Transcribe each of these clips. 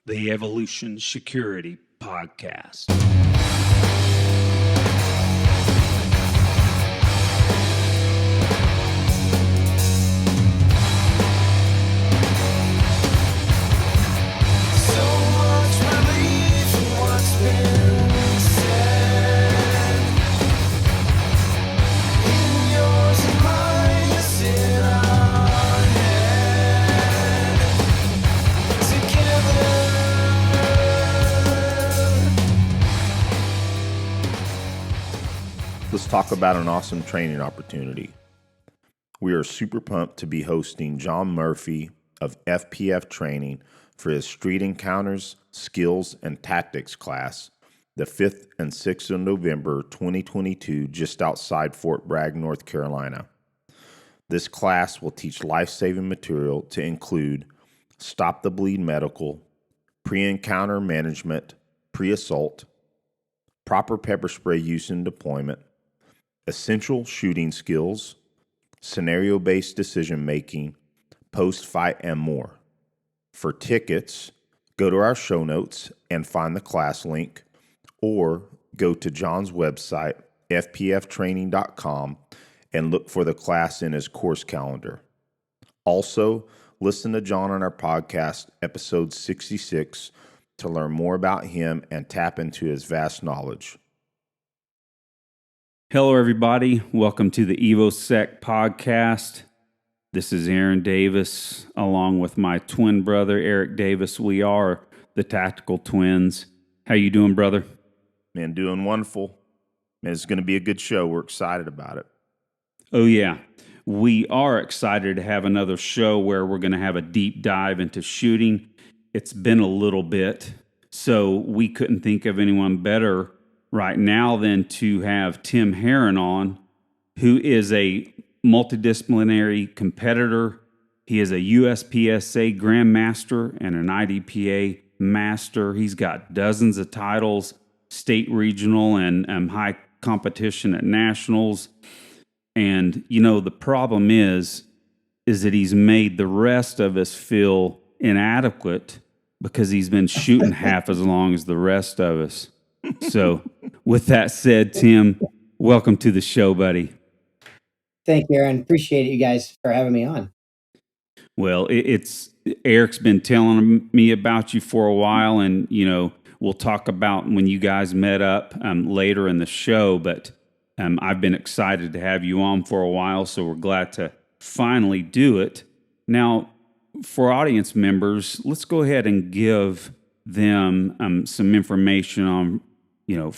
the Evolution Security Podcast. Let's talk about an awesome training opportunity. We are super pumped to be hosting John Murphy of FPF Training for his Street Encounters, Skills, and Tactics class, the 5th and 6th of November 2022, just outside Fort Bragg, North Carolina. This class will teach life-saving material to include Stop the Bleed Medical, Pre-Encounter Management, Pre-Assault, Proper Pepper Spray Use and Deployment, Essential Shooting Skills, Scenario-Based Decision-Making, Post-Fight, and more. For tickets, go to our show notes and find the class link, or go to John's website, fpftraining.com, and look for the class in his course calendar. Also, listen to John on our podcast, episode 66, to learn more about him and tap into his vast knowledge. Hello, everybody. Welcome to the EvoSec podcast. This is Aaron Davis, along with my twin brother, Eric Davis. We are the Tactical Twins. How you doing, brother? Man, doing wonderful. Man, it's going to be a good show. We're excited about it. Oh, yeah. We are excited to have another show where we're going to have a deep dive into shooting. It's been a little bit, so we couldn't think of anyone better right now than to have Tim Herron on, who is a multidisciplinary competitor. He is a USPSA Grand Master and an IDPA Master. He's got dozens of titles, state, regional, and high competition at nationals. And, you know, the problem is that he's made the rest of us feel inadequate because he's been shooting half as long as the rest of us. So with that said, Tim, welcome to the show, buddy. Thank you, Aaron. Appreciate it, you guys, for having me on. Well, it's Eric's been telling me about you for a while, and, you know, we'll talk about when you guys met up later in the show, but I've been excited to have you on for a while, so we're glad to finally do it. Now, for audience members, let's go ahead and give them some information on, you know,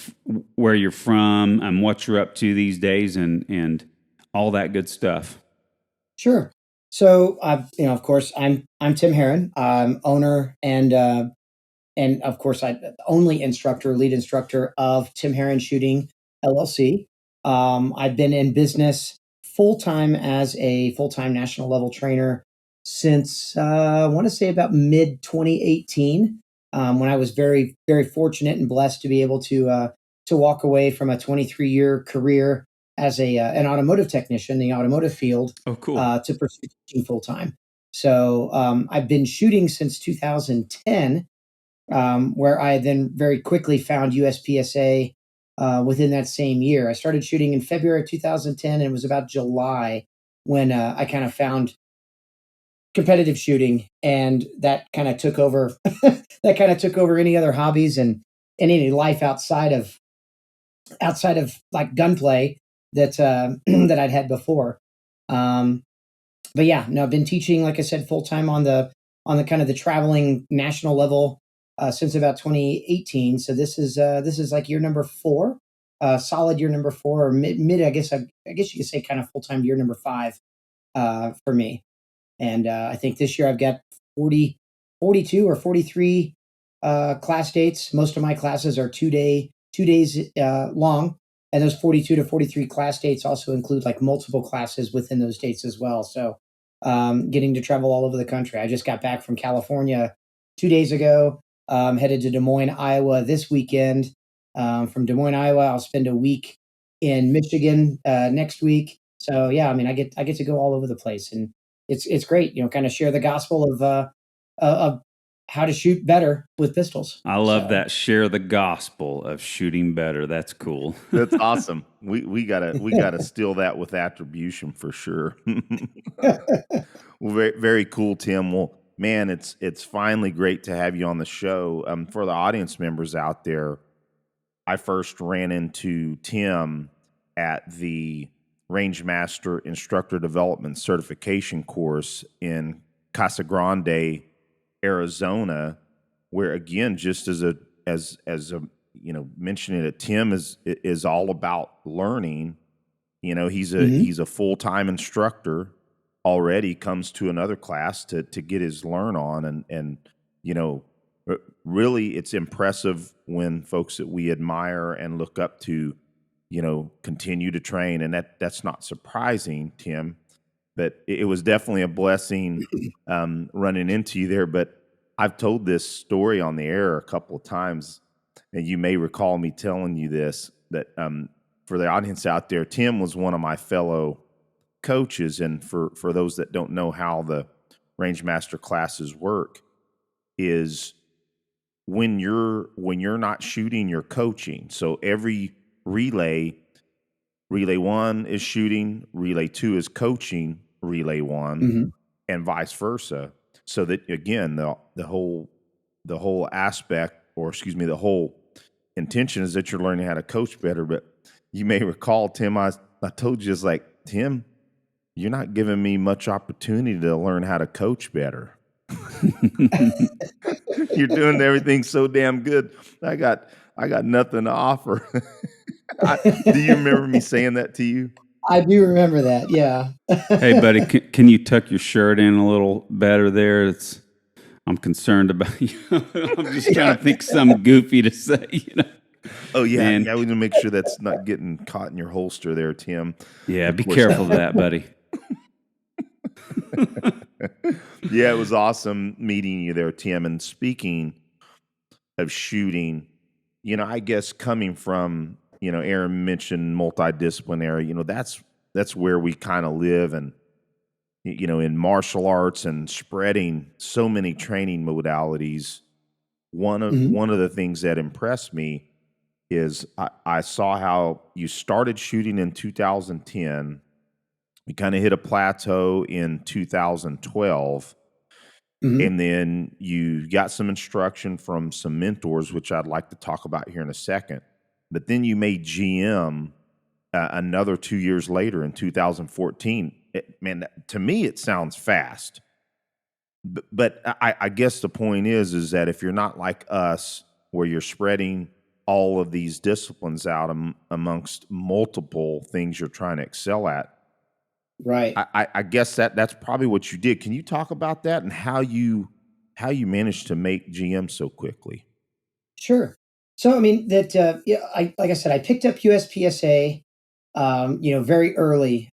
where you're from and what you're up to these days and all that good stuff. Sure. So, of course, I'm Tim Herron. I'm owner and of course, I'm the only lead instructor of Tim Herron Shooting LLC. I've been in business full-time as a full-time national level trainer since, I want to say about mid 2018. When I was very, very fortunate and blessed to be able to walk away from a 23-year career as an automotive technician in the automotive field. Oh, cool. To pursue teaching full time. So I've been shooting since 2010, where I then very quickly found USPSA within that same year. I started shooting in February of 2010, and it was about July when I kind of found competitive shooting, and that kind of took over. That kind of took over any other hobbies and any life outside of like gunplay that that I'd had before. But yeah, no, I've been teaching, like I said, full time on the kind of the traveling national level since about 2018. So this is like year number 4, solid year number 4, or mid. I guess you could say kind of full time year number 5 for me. And I think this year I've got 42 or 43 class dates. Most of my classes are 2 days long. And those 42 to 43 class dates also include like multiple classes within those dates as well. So getting to travel all over the country. I just got back from California 2 days ago, headed to Des Moines, Iowa this weekend. From Des Moines, Iowa, I'll spend a week in Michigan next week. So yeah, I mean, I get to go all over the place, and it's great, you know, kind of share the gospel of how to shoot better with pistols. I love that. Share the gospel of shooting better. That's cool. That's awesome. We gotta steal that with attribution for sure. Well, very, very cool, Tim. Well, man, it's finally great to have you on the show. For the audience members out there, I first ran into Tim at the Range Master Instructor Development Certification course in Casa Grande, Arizona, where again, just as a mentioning it, Tim is all about learning. He's a full-time instructor already, comes to another class to get his learn on, and really it's impressive when folks that we admire and look up to continue to train, and that's not surprising, Tim, but it was definitely a blessing running into you there. But I've told this story on the air a couple of times, and you may recall me telling you this, that for the audience out there, Tim was one of my fellow coaches. And for those that don't know how the Range Master classes work, is when you're not shooting, you're coaching. So every relay 1 is shooting, relay 2 is coaching relay 1, and vice versa. So that again, the whole aspect, or excuse me, the whole intention is that you're learning how to coach better. But you may recall, Tim, I told you, it's like, Tim, you're not giving me much opportunity to learn how to coach better. You're doing everything so damn good. I got nothing to offer. Do you remember me saying that to you? I do remember that. Yeah. Hey, buddy, can you tuck your shirt in a little better there? I'm concerned about you. I'm just trying to think something goofy to say, Oh, yeah. Man. Yeah, we need to make sure that's not getting caught in your holster there, Tim. Yeah, be careful of that, buddy. Yeah, it was awesome meeting you there, Tim. And speaking of shooting, I guess coming from, Aaron mentioned multidisciplinary, that's where we kind of live, and, in martial arts and spreading so many training modalities. One of the things that impressed me is I saw how you started shooting in 2010. You kind of hit a plateau in 2012. And then you got some instruction from some mentors, which I'd like to talk about here in a second. But then you made GM another 2 years later in 2014. Man, to me, it sounds fast. But I guess the point is that if you're not like us, where you're spreading all of these disciplines out amongst multiple things you're trying to excel at, right. I guess that's probably what you did. Can you talk about that and how you managed to make GM so quickly? Sure. So, I mean, like I said, I picked up USPSA, very early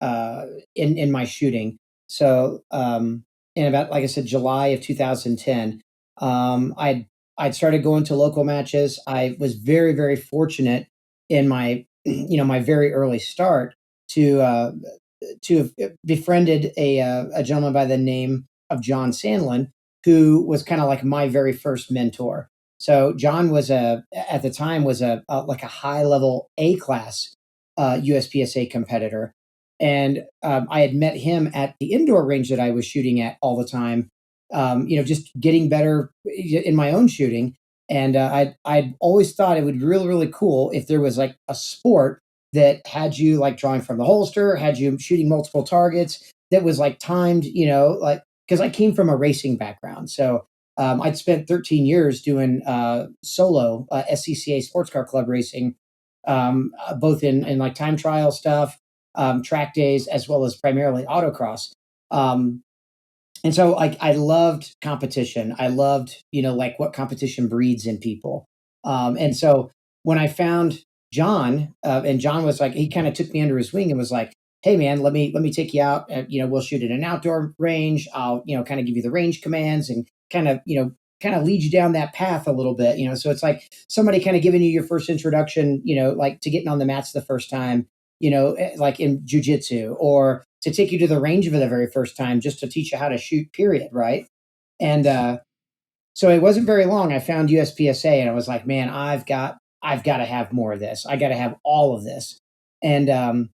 in my shooting. So, in about, like I said, July of 2010, I'd started going to local matches. I was very, very fortunate in my, my very early start to have befriended a gentleman by the name of John Sandlin, who was kind of like my very first mentor. So John was at the time was like a high level A class USPSA competitor, and I had met him at the indoor range that I was shooting at all the time. Just getting better in my own shooting, and I'd always thought it would be really, really cool if there was like a sport that had you like drawing from the holster, had you shooting multiple targets, that was like timed, like, because I came from a racing background. So I'd spent 13 years doing solo SCCA Sports Car Club racing, both in like time trial stuff, track days, as well as primarily autocross. And so I loved competition. I loved, like what competition breeds in people. And so when I found John, and John was like, he kind of took me under his wing and was like, "Hey man, let me take you out. We'll shoot at an outdoor range. I'll, kind of give you the range commands and kind of lead you down that path a little bit. So it's like somebody kind of giving you your first introduction, like to getting on the mats the first time, like in jujitsu, or to take you to the range for the very first time, just to teach you how to shoot, period. Right. And So it wasn't very long. I found USPSA and I was like, man, I've got to have more of this. I got to have all of this. And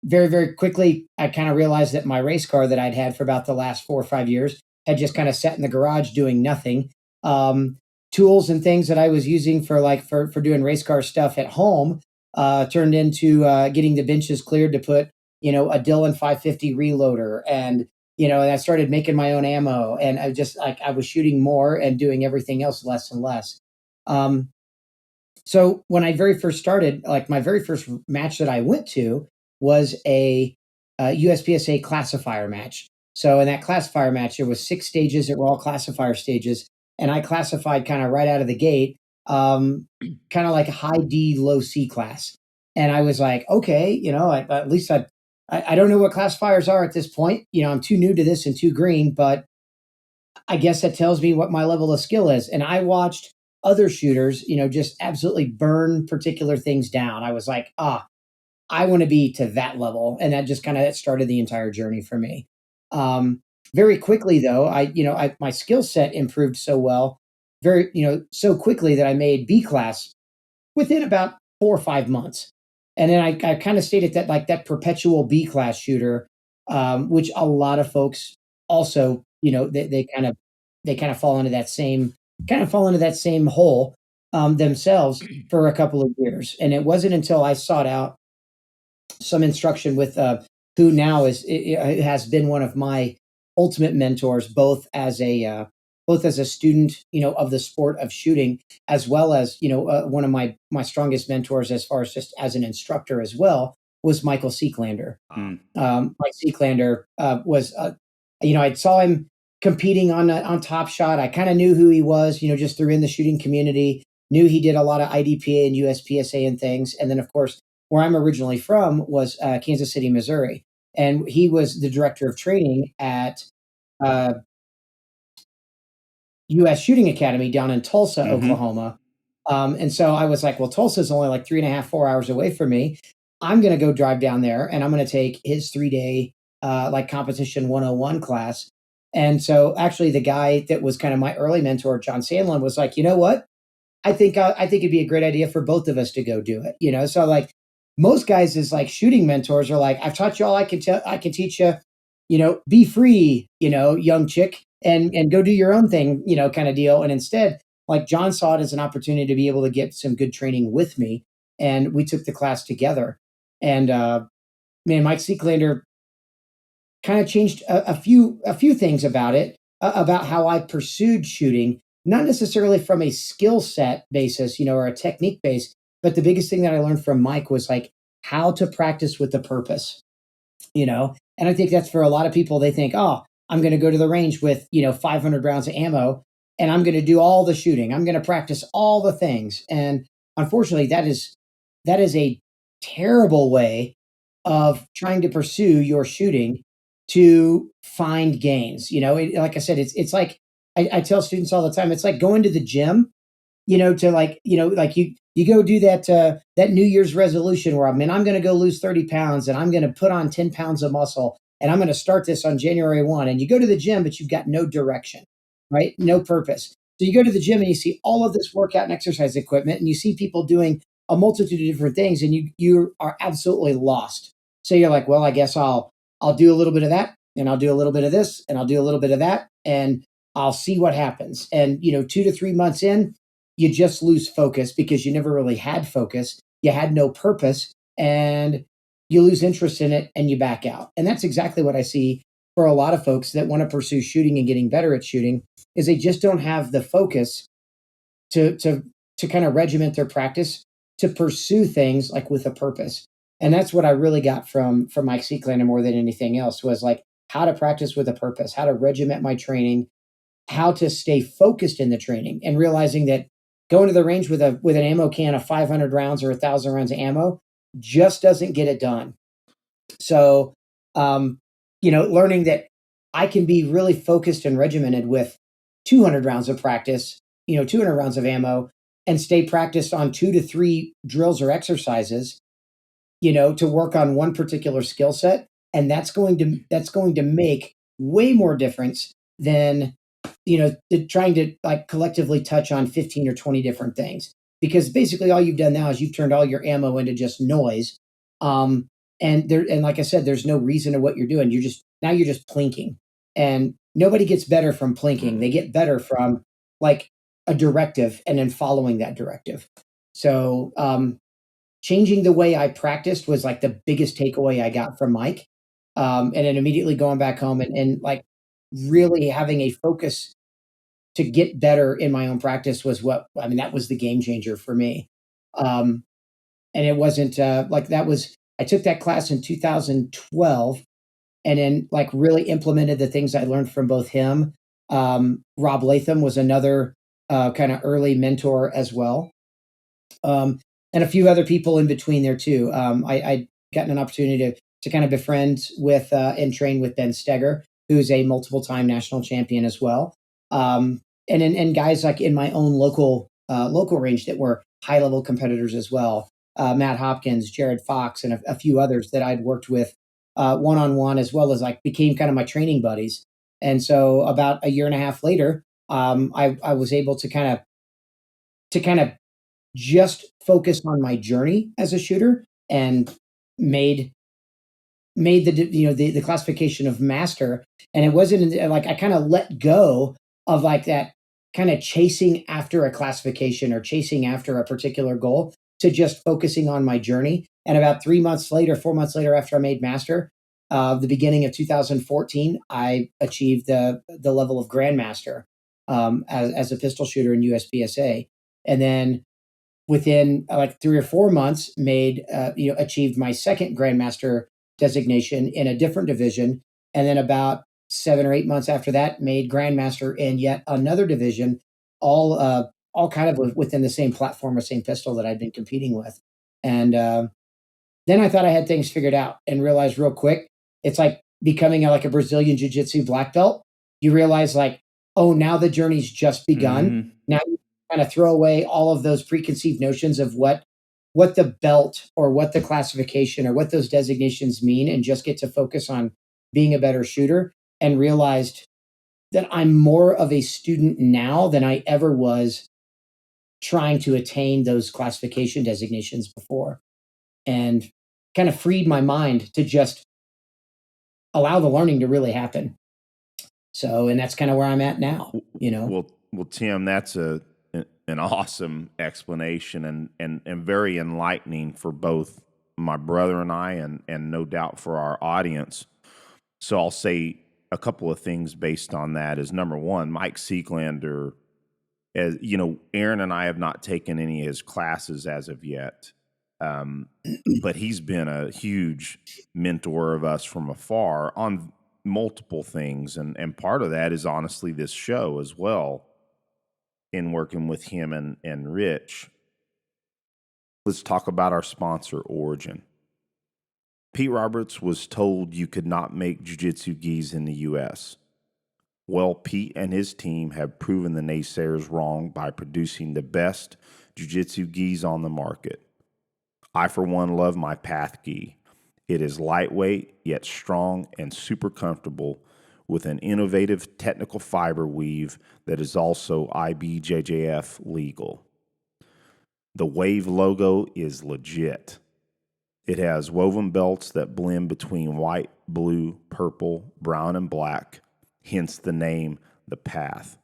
very, very quickly, I kind of realized that my race car that I'd had for about the last 4 or 5 years had just kind of sat in the garage doing nothing. Um, Tools and things that I was using for for doing race car stuff at home turned into getting the benches cleared to put a Dillon 550 reloader, and I started making my own ammo, and I just like I was shooting more and doing everything else less and less. Um, so when I very first started, like my very first match that I went to was a USPSA classifier match. So in that classifier match, there was 6 stages that were all classifier stages, and I classified kind of right out of the gate, kind of like a high D, low C class. And I was like, okay, at least I don't know what classifiers are at this point. I'm too new to this and too green, but I guess that tells me what my level of skill is. And I watched other shooters, just absolutely burn particular things down. I was like, I want to be to that level. And that just kind of started the entire journey for me. Um, Very quickly though, my skill set improved so well, so quickly that I made B class within about 4 or 5 months. And then I kind of stayed at that perpetual B class shooter, which a lot of folks also, they kind of fall into that same hole themselves for a couple of years. And it wasn't until I sought out some instruction with who now has been one of my ultimate mentors, both as a student, of the sport of shooting, as well as one of my strongest mentors as far as just as an instructor as well was Michael Seeklander. Mike Seeklander was, I saw him competing on Top Shot. I kind of knew who he was, just through in the shooting community. Knew he did a lot of IDPA and USPSA and things, and then of course where I'm originally from was Kansas City, Missouri, and he was the director of training at uh, U.S. Shooting Academy down in Tulsa, Mm-hmm. Oklahoma. And so I was like, well, Tulsa's only like 3.5, 4 hours away from me. I'm going to go drive down there and I'm going to take his 3 day like competition 101 class. And so actually the guy that was kind of my early mentor, John Sandlin, was like, you know what? I think it'd be a great idea for both of us to go do it. So like most guys is like shooting mentors are like, I've taught you all I can teach you. Be free, young chick, and go do your own thing, kind of deal. And instead, like John saw it as an opportunity to be able to get some good training with me, and we took the class together. And man, Mike Seeklander kind of changed a few things about it, about how I pursued shooting, not necessarily from a skill set basis, or a technique base, but the biggest thing that I learned from Mike was like how to practice with a purpose. And I think that's for a lot of people. They think, oh, I'm going to go to the range with 500 rounds of ammo, and I'm going to do all the shooting. I'm going to practice all the things. And unfortunately, that is a terrible way of trying to pursue your shooting to find gains. Like I said, it's like I tell students all the time. It's like going to the gym, to like you go do that New Year's resolution where I'm going to go lose 30 pounds and I'm going to put on 10 pounds of muscle and I'm going to start this on January 1. And you go to the gym, but you've got no direction, right? No purpose. So you go to the gym and you see all of this workout and exercise equipment and you see people doing a multitude of different things and you are absolutely lost. So you're like, well, I guess I'll do a little bit of that and I'll do a little bit of this and I'll do a little bit of that and I'll see what happens. And 2 to 3 months in, you just lose focus because you never really had focus. You had no purpose and you lose interest in it and you back out. And that's exactly what I see for a lot of folks that want to pursue shooting and getting better at shooting is they just don't have the focus to to to kind of regiment their practice to pursue things like with a purpose. And that's what I really got from Mike Seeklander more than anything else was like how to practice with a purpose, how to regiment my training, how to stay focused in the training, and realizing that going to the range with an ammo can of 500 rounds or 1,000 rounds of ammo just doesn't get it done. So, learning that I can be really focused and regimented with 200 rounds of practice, 200 rounds of ammo, and stay practiced on 2 to 3 drills or exercises, to work on one particular skill set, and that's going to make way more difference than trying to like collectively touch on 15 or 20 different things, because basically all you've done now is you've turned all your ammo into just noise. Um, and like I said, there's no reason to what you're doing. You're just plinking, and nobody gets better from plinking. They get better from like a directive and then following that directive. So changing the way I practiced was like the biggest takeaway I got from Mike. And then immediately going back home and like really having a focus to get better in my own practice was that was the game changer for me. Um, and it wasn't like that was, I took that class in 2012 and then like really implemented the things I learned from both him. Rob Latham was another kind of early mentor as well. And a few other people in between there too. I gotten an opportunity to kind of befriend with and train with Ben Steger, who's a multiple time national champion as well. And guys like in my own local range that were high level competitors as well. Matt Hopkins, Jared Fox, and a few others that I'd worked with one on one, as well as like became kind of my training buddies. And so about a year and a half later, I was able to kind of just focus on my journey as a shooter and made the classification of master. And it wasn't like I kind of let go of like that kind of chasing after a classification or chasing after a particular goal to just focusing on my journey. And about 3 months later, 4 months later, after I made master, the beginning of 2014, I achieved the level of Grand Master as a pistol shooter in USPSA. And then within like 3 or 4 months achieved my second grandmaster designation in a different division, and then about 7 or 8 months after that made grandmaster in yet another division, all kind of within the same platform or same pistol that I'd been competing with. And then I thought I had things figured out and realized real quick it's like becoming like a Brazilian jiu-jitsu black belt. You realize like, oh, now the journey's just begun. Now you kind of throw away all of those preconceived notions of what the belt or what the classification or what those designations mean, and just get to focus on being a better shooter, and realized that I'm more of a student now than I ever was trying to attain those classification designations before, and kind of freed my mind to just allow the learning to really happen. So, and that's kind of where I'm at now. Well, Tim, that's an awesome explanation and very enlightening for both my brother and I, and no doubt for our audience. So I'll say a couple of things based on that. Is number one, Mike Seeklander, as you know, Aaron and I have not taken any of his classes as of yet. But he's been a huge mentor of us from afar on multiple things. And part of that is honestly this show as well, in working with him and Rich. Let's talk about our sponsor, Origin. Pete Roberts was told you could not make jiu-jitsu gis in the U.S. Well, Pete and his team have proven the naysayers wrong by producing the best jiu-jitsu gis on the market. I, for one, love my Path gi. It is lightweight, yet strong and super comfortable, with an innovative technical fiber weave that is also IBJJF legal. The Wave logo is legit. It has woven belts that blend between white, blue, purple, brown, and black, hence the name The Path.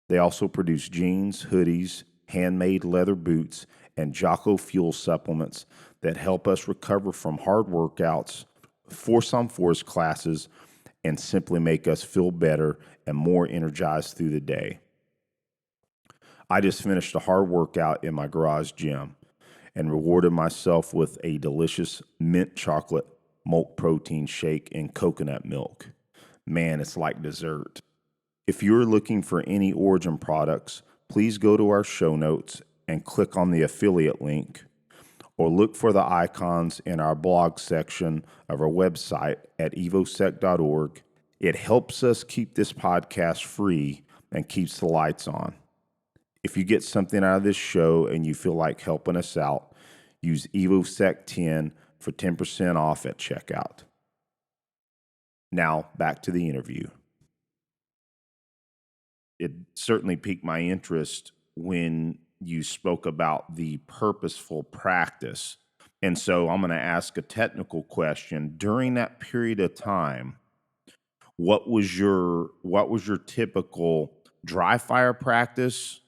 They also produce jeans, hoodies, handmade leather boots, and Jocko fuel supplements that help us recover from hard workouts, force on force classes, and simply make us feel better and more energized through the day. I just finished a hard workout in my garage gym and rewarded myself with a delicious mint chocolate milk protein shake and coconut milk. Man, it's like dessert. If you're looking for any Origin products, please go to our show notes and click on the affiliate link, or look for the icons in our blog section of our website at evosec.org. It helps us keep this podcast free and keeps the lights on. If you get something out of this show and you feel like helping us out, use EvoSec10 for 10% off at checkout. Now, back to the interview. it certainly piqued my interest when you spoke about the purposeful practice. And so I'm going to ask a technical question. During that period of time, what was your typical dry fire practice?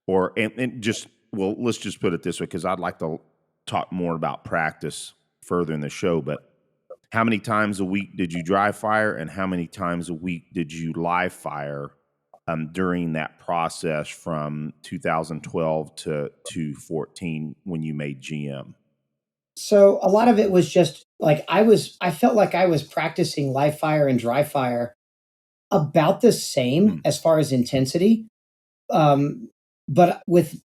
Or and just, well, let's just put it this way, because I'd like to talk more about practice further in the show. But how many times a week did you dry fire, and how many times a week did you live fire during that process from 2012 to 2014 when you made GM? So a lot of it was just like I felt like I was practicing live fire and dry fire about the same Hmm. as far as intensity, but with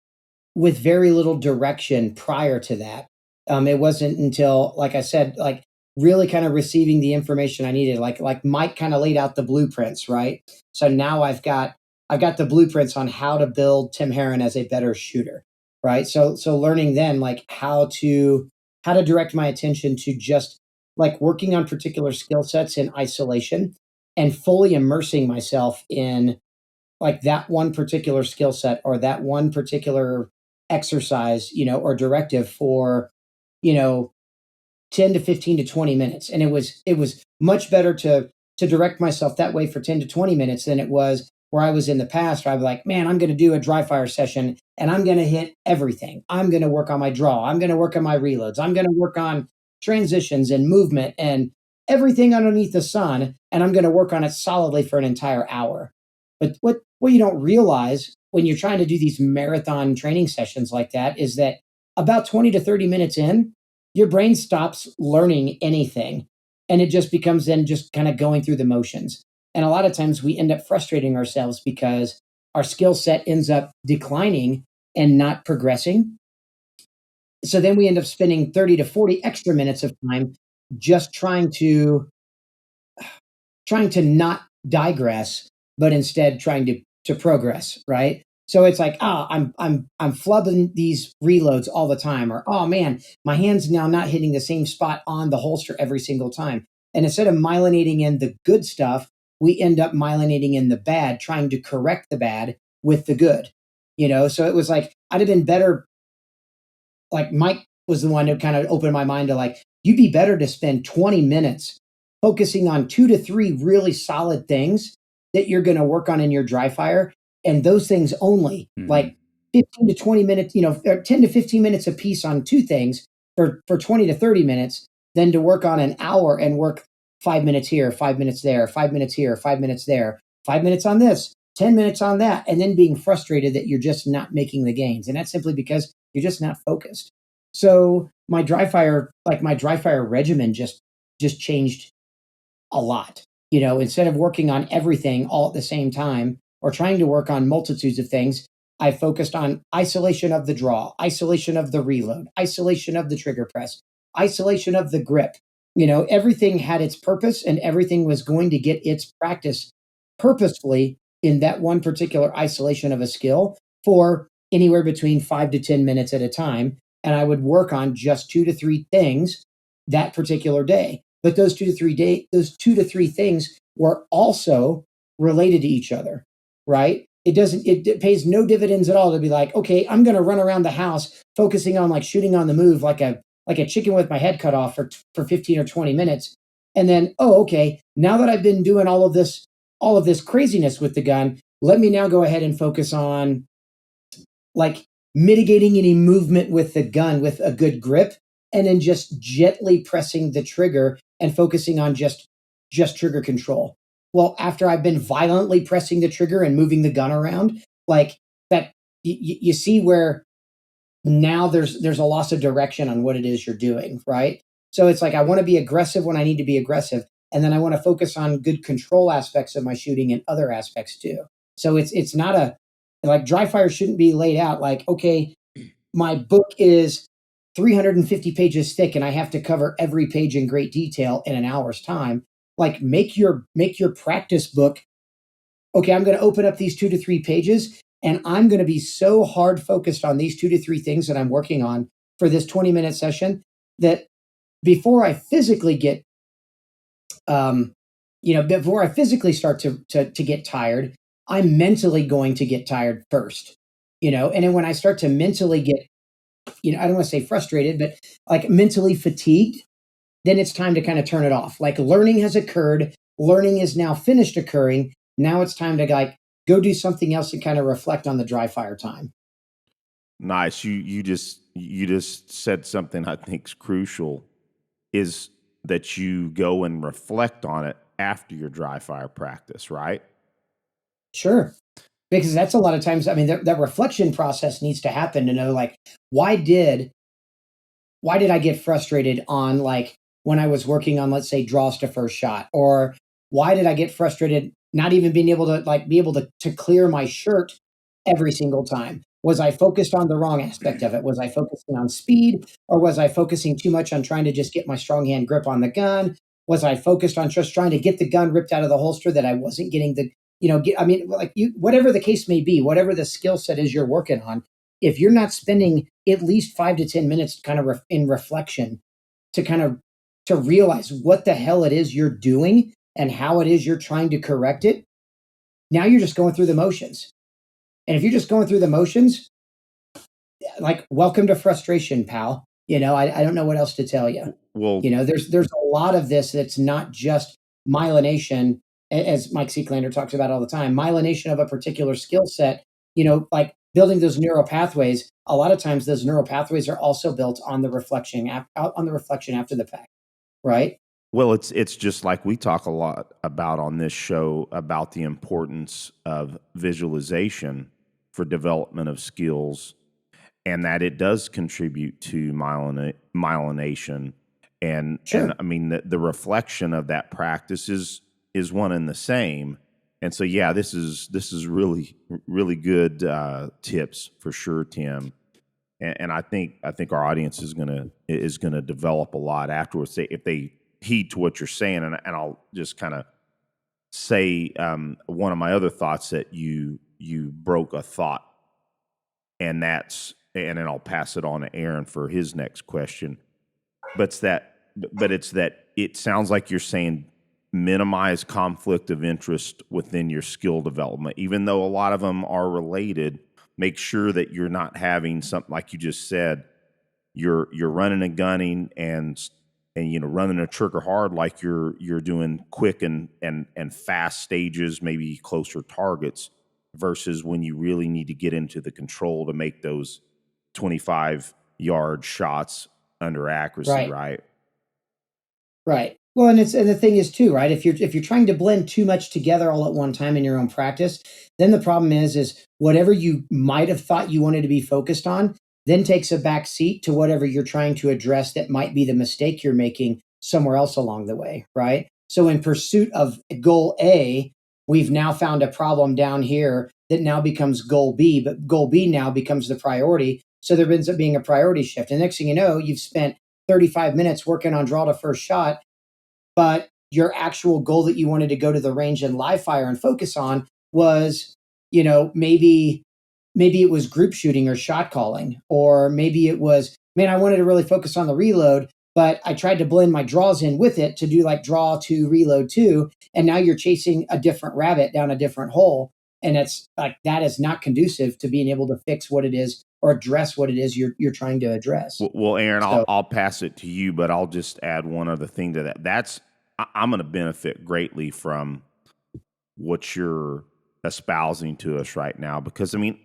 very little direction prior to that. It wasn't until, like I said, like really kind of receiving the information I needed, like Mike kind of laid out the blueprints, right? So now I've got the blueprints on how to build Tim Herron as a better shooter, right? So learning then like how to direct my attention to just like working on particular skill sets in isolation and fully immersing myself in like that one particular skill set or that one particular exercise, or directive for, you know, 10 to 15 to 20 minutes. And it was much better to direct myself that way for 10 to 20 minutes than it was where I was in the past, where I'd be like, man, I'm going to do a dry fire session and I'm going to hit everything. I'm going to work on my draw. I'm going to work on my reloads. I'm going to work on transitions and movement and everything underneath the sun. And I'm going to work on it solidly for an entire hour. But what you don't realize when you're trying to do these marathon training sessions like that is that about 20 to 30 minutes in, your brain stops learning anything and it just becomes then just kind of going through the motions. And a lot of times we end up frustrating ourselves because our skill set ends up declining and not progressing. So then we end up spending 30 to 40 extra minutes of time just trying to not digress, but instead trying to progress, right? So it's like, I'm flubbing these reloads all the time, or oh man, my hand's now not hitting the same spot on the holster every single time. And instead of myelinating in the good stuff, we end up myelinating in the bad, trying to correct the bad with the good. So it was like I'd have been better, like Mike was the one who kind of opened my mind to like, you'd be better to spend 20 minutes focusing on 2 to 3 really solid things that you're going to work on in your dry fire. And those things only, Mhm. like 15 to 20 minutes, or 10 to 15 minutes a piece on 2 things for 20 to 30 minutes, than to work on an hour and work 5 minutes here, 5 minutes there, 5 minutes here, 5 minutes there, 5 minutes on this, 10 minutes on that, and then being frustrated that you're just not making the gains. And that's simply because you're just not focused. So my dry fire regimen just changed a lot. Instead of working on everything all at the same time or trying to work on multitudes of things, I focused on isolation of the draw, isolation of the reload, isolation of the trigger press, isolation of the grip. Everything had its purpose and everything was going to get its practice purposefully in that one particular isolation of a skill for anywhere between 5 to 10 minutes at a time. And I would work on just 2 to 3 things that particular day. But those 2 to 3 things were also related to each other, right? It pays no dividends at all to be like, okay, I'm going to run around the house focusing on like shooting on the move like a chicken with my head cut off for 15 or 20 minutes. And then, oh, okay, now that I've been doing all of this craziness with the gun, let me now go ahead and focus on like mitigating any movement with the gun with a good grip, and then just gently pressing the trigger and focusing on just trigger control. Well, after I've been violently pressing the trigger and moving the gun around, like that, you see where now there's a loss of direction on what it is you're doing, right? So it's like I want to be aggressive when I need to be aggressive, and then I want to focus on good control aspects of my shooting and other aspects too. So it's not a like dry fire shouldn't be laid out like, okay, my book is 350 pages thick and I have to cover every page in great detail in an hour's time. Like make your practice book, okay, I'm going to open up these 2 to 3 pages and I'm going to be so hard focused on these 2 to 3 things that I'm working on for this 20-minute session that before I physically get, before I physically start to get tired, I'm mentally going to get tired first, and then when I start to mentally get, I don't want to say frustrated, but like mentally fatigued, then it's time to kind of turn it off. Like learning has occurred, learning is now finished occurring. Now it's time to like go do something else and kind of reflect on the dry fire time. Nice. You just said something I think is crucial, is that you go and reflect on it after your dry fire practice, right? Sure. Because that's a lot of times, I mean, that reflection process needs to happen to know, like, why did why did I get frustrated on, like, when I was working on, let's say, draws to first shot? Or why did I get frustrated not even being able to like be able to clear my shirt every single time? Was I focused on the wrong aspect of it? Was I focusing on speed, or was I focusing too much on trying to just get my strong hand grip on the gun? Was I focused on just trying to get the gun ripped out of the holster that I wasn't getting I mean, like whatever the case may be, whatever the skill set is you're working on, if you're not spending at least 5 to 10 minutes kind of in reflection to kind of to realize what the hell it is you're doing and how it is you're trying to correct it, now you're just going through the motions. And if you're just going through the motions, like welcome to frustration, pal. I don't know what else to tell you. Well, There's a lot of this that's not just myelination, as Mike Seeklander talks about all the time, myelination of a particular skill set, like building those neural pathways. A lot of times those neural pathways are also built on the reflection after the fact, right? well, it's just like we talk a lot about on this show about the importance of visualization for development of skills, and that it does contribute to myelination. And Sure. I mean the reflection of that practice is one and the same. And so yeah, this is really good tips for sure, Tim. And I think our audience is gonna develop a lot afterwards if they heed to what you're saying. And I'll just kind of say one of my other thoughts that you broke a thought, and then I'll pass it on to Aaron for his next question. But it's that it sounds like you're saying minimize conflict of interest within your skill development, even though a lot of them are related. Make sure that you're not having something like you just said. You're running and gunning and running a trigger hard, like you're doing quick and fast stages, maybe closer targets, versus when you really need to get into the control to make those 25-yard shots under accuracy, Right. right? Right. Well, and the thing is too, right? If you're trying to blend too much together all at one time in your own practice, then the problem is whatever you might have thought you wanted to be focused on, then takes a back seat to whatever you're trying to address that might be the mistake you're making somewhere else along the way, right? So in pursuit of goal A, we've now found a problem down here that now becomes goal B, but goal B now becomes the priority. So there ends up being a priority shift. And next thing you know, you've spent 35 minutes working on draw to first shot, but your actual goal that you wanted to go to the range and live fire and focus on was, maybe it was group shooting or shot calling, or maybe it was, man, I wanted to really focus on the reload, but I tried to blend my draws in with it to do like draw two, reload two, and now you're chasing a different rabbit down a different hole, and it's like that is not conducive to being able to fix what it is or address what it is you're trying to address. Well, Aaron, I'll So I'll pass it to you, but I'll just add one other thing to that. I'm going to benefit greatly from what you're espousing to us right now, because I mean,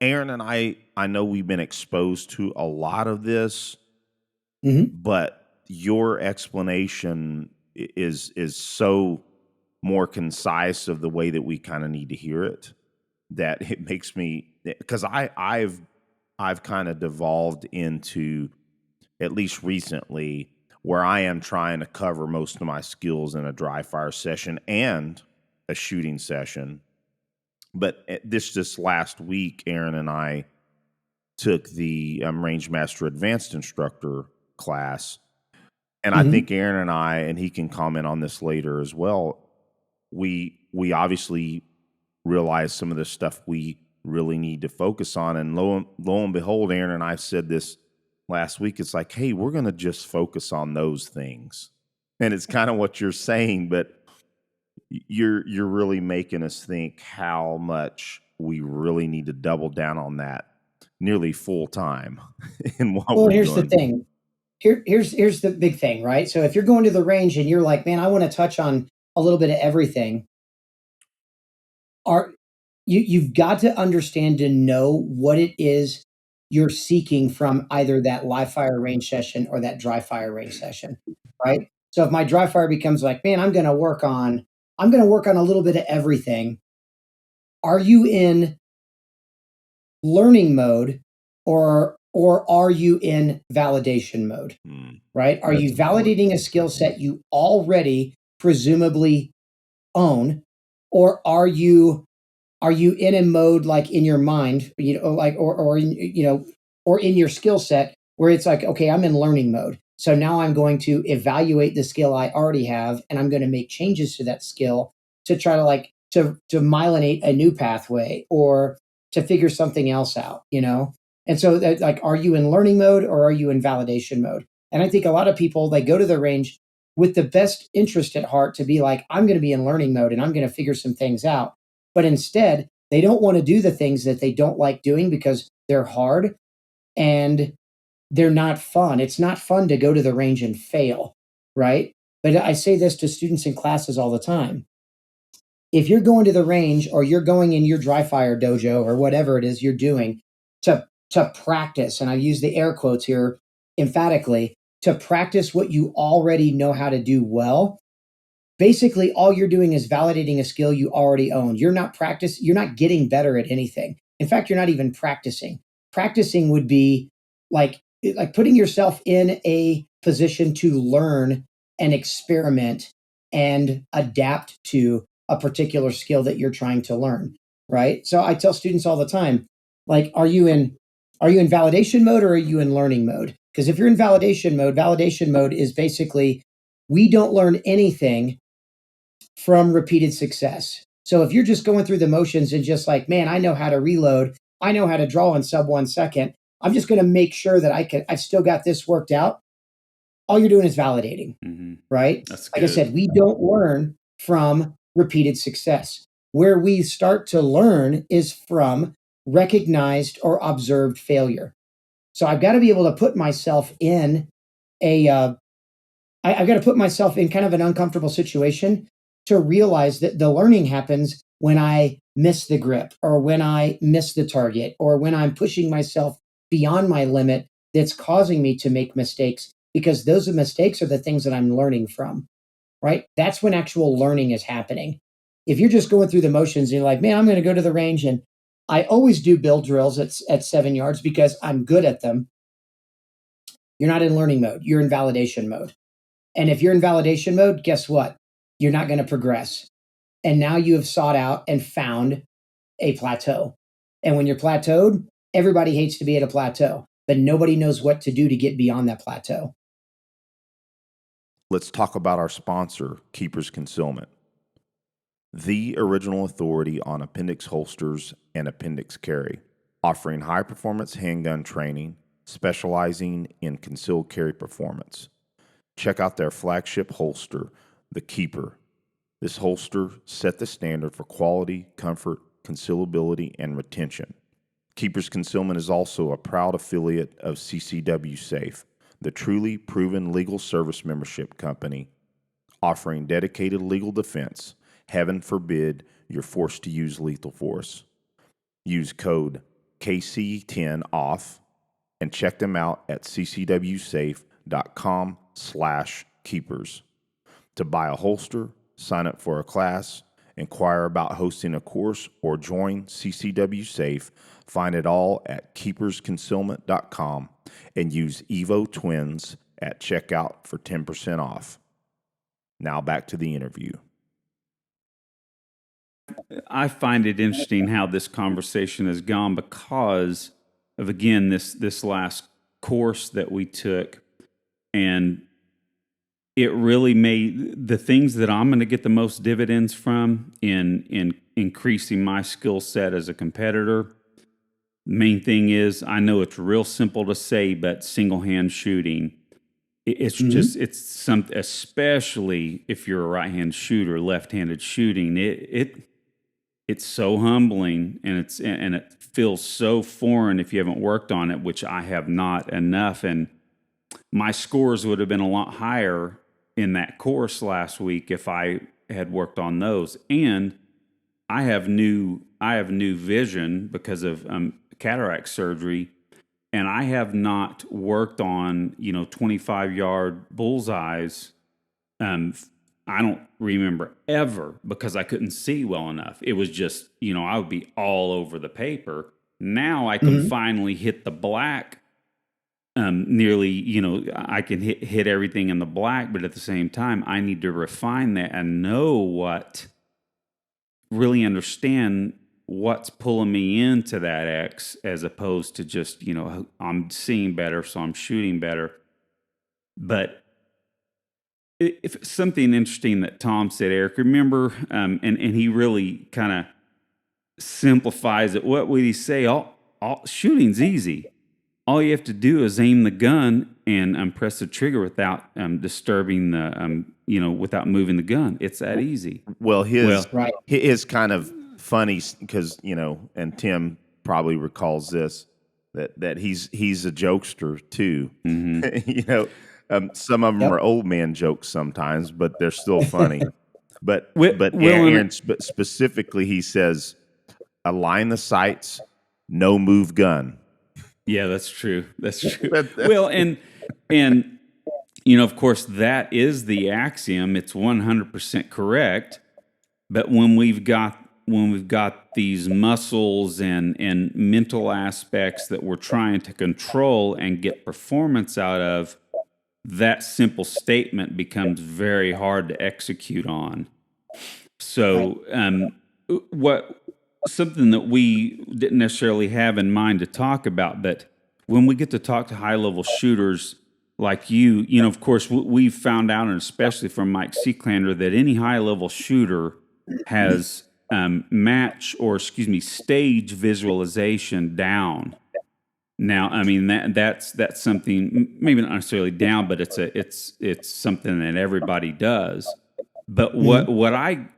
Aaron and I know we've been exposed to a lot of this, mhm. but your explanation is so more concise of the way that we kind of need to hear it, that it makes me, because I've kind of devolved into, at least recently, where I am trying to cover most of my skills in a dry fire session and a shooting session. But this last week, Aaron and I took the Range Master Advanced Instructor class, and I Mhm. think Aaron and I, and he can comment on this later as well. We obviously realize some of the stuff we really need to focus on, and lo and behold, Aaron and I said this last week. It's like, hey, we're going to just focus on those things, and it's kind of what you're saying, but You're really making us think how much we really need to double down on that nearly full time in what Well, we're here's the doing. thing. Here's the big thing, right? So if you're going to the range and you're like, man, I want to touch on a little bit of everything, are you've got to understand and know what it is you're seeking from either that live fire range session or that dry fire range session, right? So if my dry fire becomes like, man, I'm going to work on a little bit of everything. Are you in learning mode or are you in validation mode? Right? Are you validating a skill set you already presumably own, or are you in a mode like in your mind, like or in, or in your skill set where it's like, okay, I'm in learning mode. So now I'm going to evaluate the skill I already have, and I'm going to make changes to that skill to try to to myelinate a new pathway or to figure something else out. And so that, like, are you in learning mode or are you in validation mode? And I think a lot of people, they go to the range with the best interest at heart to be like, I'm going to be in learning mode and I'm going to figure some things out. But instead, they don't want to do the things that they don't like doing because they're hard and they're not fun. It's not fun to go to the range and fail, right? But I say this to students in classes all the time. If you're going to the range or you're going in your dry fire dojo or whatever it is you're doing to practice, and I use the air quotes here emphatically, to practice what you already know how to do well, basically all you're doing is validating a skill you already own. You're not getting better at anything. In fact, you're not even practicing. Practicing would be like putting yourself in a position to learn and experiment and adapt to a particular skill that you're trying to learn, right? So I tell students all the time, like, are you in validation mode or are you in learning mode? Because if you're in validation mode is basically we don't learn anything from repeated success. So if you're just going through the motions and just like, man, I know how to reload, I know how to draw in sub 1 second, I'm just going to make sure that I've still got this worked out. All you're doing is validating, right? That's like I good. said, we don't learn from repeated success. Where we start to learn is from recognized or observed failure. So I've got to be able to put myself in I've got to put myself in kind of an uncomfortable situation to realize that the learning happens when I miss the grip or when I miss the target or when I'm pushing myself beyond my limit that's causing me to make mistakes, because those mistakes are the things that I'm learning from, right? That's when actual learning is happening. If you're just going through the motions and you're like, man, I'm going to go to the range and I always do build drills at 7 yards because I'm good at them. You're not in learning mode. You're in validation mode. And if you're in validation mode, guess what? You're not going to progress. And now you have sought out and found a plateau. And when you're plateaued, everybody hates to be at a plateau, but nobody knows what to do to get beyond that plateau. Let's talk about our sponsor, Keepers Concealment, the original authority on appendix holsters and appendix carry, offering high-performance handgun training, specializing in concealed carry performance. Check out their flagship holster, the Keeper. This holster set the standard for quality, comfort, concealability, and retention. Keepers Concealment is also a proud affiliate of CCW Safe, the truly proven legal service membership company offering dedicated legal defense. Heaven forbid you're forced to use lethal force. Use code KC10OFF and check them out at ccwsafe.com/keepers. To buy a holster, sign up for a class, inquire about hosting a course, or join CCW Safe, find it all at keepersconcealment.com and use Evo Twins at checkout for 10% off. Now back to the interview. I find it interesting how this conversation has gone because of, again, this last course that we took, and it really made the things that I'm going to get the most dividends from in increasing my skill set as a competitor. Main thing is, I know it's real simple to say, but single hand shooting. It's just it's something, especially if you're a right-hand shooter, left-handed shooting. It's so humbling, and it feels so foreign if you haven't worked on it, which I have not enough. And my scores would have been a lot higher in that course last week if I had worked on those. And I have new vision because of cataract surgery, and I have not worked on 25-yard bullseyes. I don't remember ever, because I couldn't see well enough. It was just I would be all over the paper. Now I can finally hit the black. Nearly, I can hit everything in the black, but at the same time, I need to refine that and really understand what's pulling me into that X, as opposed to just, I'm seeing better, so I'm shooting better. But if something interesting that Tom said, Eric, remember, and he really kind of simplifies it. What would he say? All shooting's easy. All you have to do is aim the gun and press the trigger without disturbing the, without moving the gun. It's that easy. Well, his kind of funny, because and Tim probably recalls this, that he's a jokester too. Some of them are old man jokes sometimes, but they're still funny. But Aaron, specifically, he says, align the sights, no move gun. Yeah, that's true. That's true. Well, and of course, that is the axiom. It's 100% correct. But when we've got these muscles and mental aspects that we're trying to control and get performance out of, that simple statement becomes very hard to execute on. So, something that we didn't necessarily have in mind to talk about, but when we get to talk to high-level shooters like of course, we've found out, and especially from Mike Seeclander, that any high-level shooter has stage visualization down. Now, I mean, that's something, maybe not necessarily down, but it's something that everybody does. But what I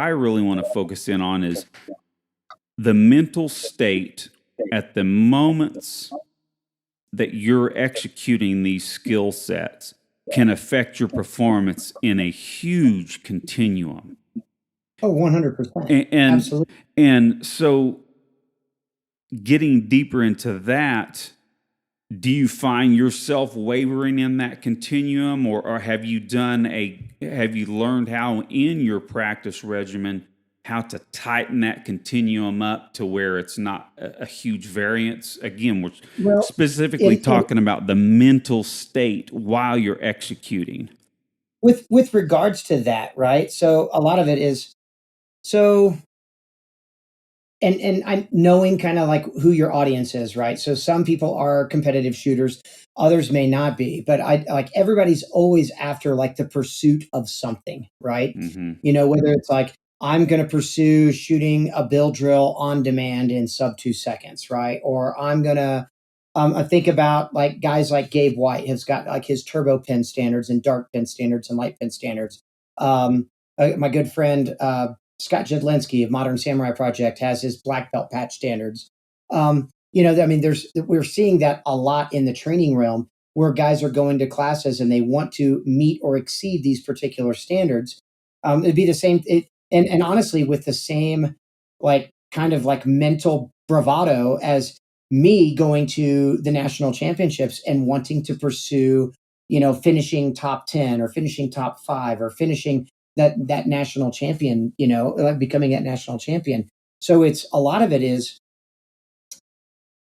really want to focus in on is the mental state at the moments that you're executing these skill sets can affect your performance in a huge continuum. Oh, 100%. And absolutely. And so, getting deeper into that, do you find yourself wavering in that continuum, or have you learned how in your practice regimen how to tighten that continuum up to where it's not a huge variance? Again, we're specifically talking about the mental state while you're executing. With regards to that, right? So a lot of it is and I'm knowing kind of like who your audience is, right? So some people are competitive shooters, others may not be, but I like everybody's always after like the pursuit of something, right? Whether it's like, I'm going to pursue shooting a bill drill on demand in sub 2 seconds, right? Or I'm going to I think about like guys like Gabe White has got like his turbo pin standards and dark pin standards and light pin standards. My good friend, Scott Jedlinski of Modern Samurai Project has his black belt patch standards. I mean, we're seeing that a lot in the training realm, where guys are going to classes and they want to meet or exceed these particular standards. It'd be the same, and honestly, with the same like kind of like mental bravado as me going to the national championships and wanting to pursue, finishing top 10 or finishing top 5 or finishing that national champion, like becoming that national champion. So it's a lot of it is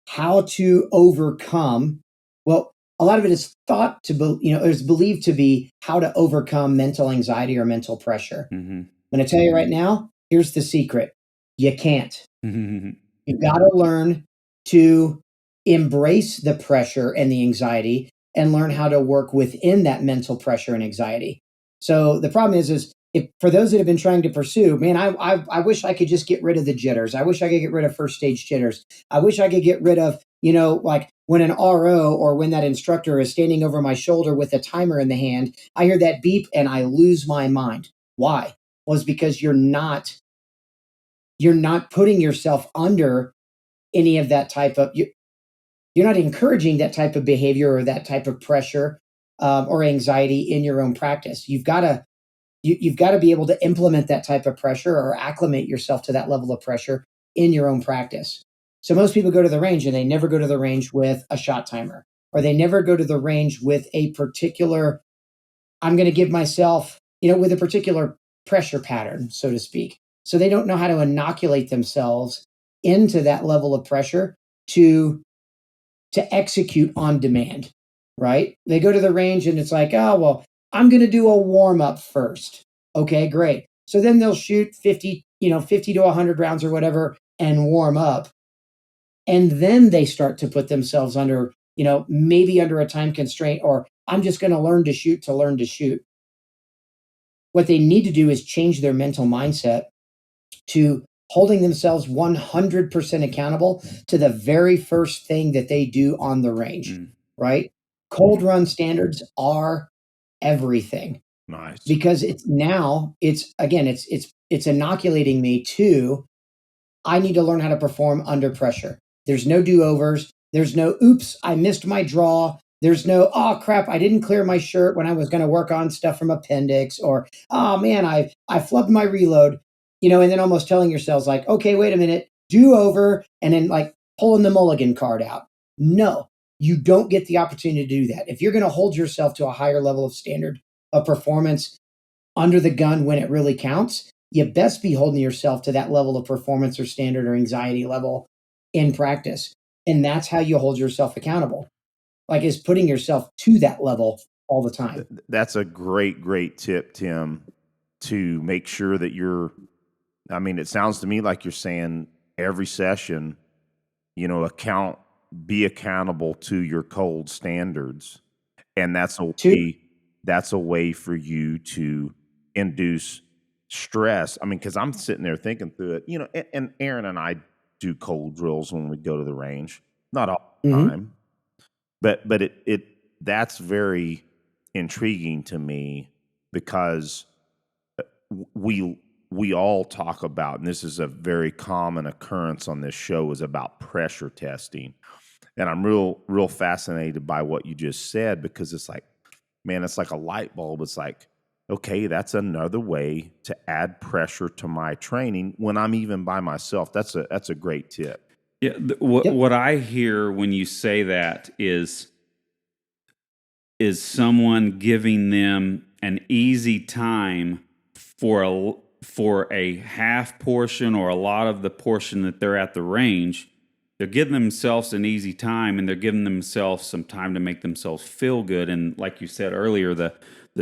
how to overcome. Well, a lot of it is thought to be, is believed to be how to overcome mental anxiety or mental pressure. I'm going to tell you right now, here's the secret. You can't. You've got to learn to embrace the pressure and the anxiety and learn how to work within that mental pressure and anxiety. So the problem is for those that have been trying to pursue, man, I wish I could just get rid of the jitters. I wish I could get rid of first stage jitters. I wish I could get rid of, like when an RO or when that instructor is standing over my shoulder with a timer in the hand, I hear that beep and I lose my mind. Why? Well, it's because you're not putting yourself under any of that type of, you're not encouraging that type of behavior or that type of pressure or anxiety in your own practice. You've got to be able to implement that type of pressure or acclimate yourself to that level of pressure in your own practice. So most people go to the range and they never go to the range with a shot timer, or they never go to the range with a particular, I'm going to give myself, with a particular pressure pattern, so to speak. So they don't know how to inoculate themselves into that level of pressure to execute on demand, right? They go to the range and it's like, oh, well, I'm going to do a warm up first. Okay, great. So then they'll shoot 50 to 100 rounds or whatever and warm up. And then they start to put themselves under, maybe under a time constraint, or I'm just going to learn to shoot. What they need to do is change their mental mindset to holding themselves 100% accountable to the very first thing that they do on the range, right? Cold run standards are everything. Nice. Because it's inoculating me to, I need to learn how to perform under pressure. There's no do-overs. There's no, oops, I missed my draw. There's no, oh crap, I didn't clear my shirt when I was going to work on stuff from appendix, or, oh man, I flubbed my reload, and then almost telling yourselves like, okay, wait a minute, do over, and then like pulling the mulligan card out. No, you don't get the opportunity to do that. If you're going to hold yourself to a higher level of standard of performance under the gun when it really counts, you best be holding yourself to that level of performance or standard or anxiety level in practice. And that's how you hold yourself accountable. Like, is putting yourself to that level all the time. That's a great tip, Tim, to make sure that it sounds to me like you're saying every session, be accountable to your cold standards. And that's a way for you to induce stress. Because I'm sitting there thinking through it, and Aaron and I do cold drills when we go to the range, not all the time, but that's very intriguing to me, because we all talk about, and this is a very common occurrence on this show, is about pressure testing. And I'm real fascinated by what you just said, because it's like, man, it's like a light bulb. It's like, okay, that's another way to add pressure to my training when I'm even by myself. That's a great tip. Yeah, what I hear when you say that is someone giving them an easy time for a half portion or a lot of the portion that they're at the range. They're giving themselves an easy time, and they're giving themselves some time to make themselves feel good. And like you said earlier, the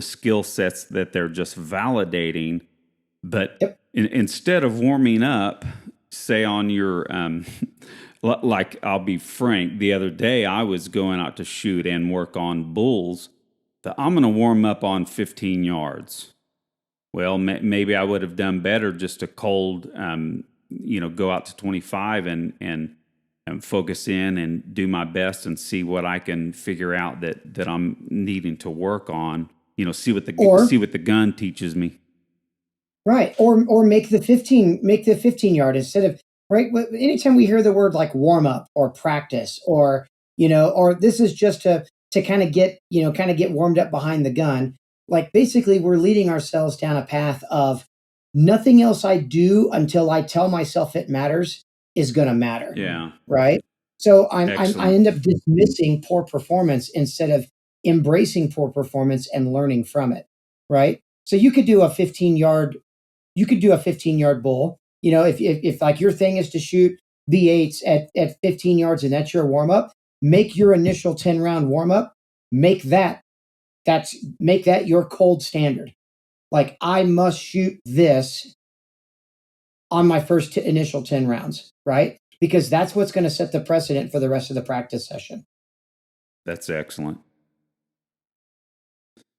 skill sets that they're just validating. But instead of warming up, say on your, like, I'll be frank, the other day I was going out to shoot and work on bulls. I'm going to warm up on 15 yards. Well, maybe I would have done better just to cold, go out to 25 and focus in and do my best and see what I can figure out that I'm needing to work on. See what the gun teaches me. Right, or make the 15 yard instead of, right. Anytime we hear the word like warm up or practice, or or this is just to kind of get warmed up behind the gun. Like, basically, we're leading ourselves down a path of nothing else I do until I tell myself it matters is going to matter. Yeah. Right. So I end up dismissing poor performance instead of embracing poor performance and learning from it. Right. So you could do a 15 yard bull. If like your thing is to shoot V8s at 15 yards and that's your warm up, make your initial 10 round warm up. Make that your cold standard. Like, I must shoot this on my first initial 10 rounds, right? Because that's what's going to set the precedent for the rest of the practice session. That's excellent.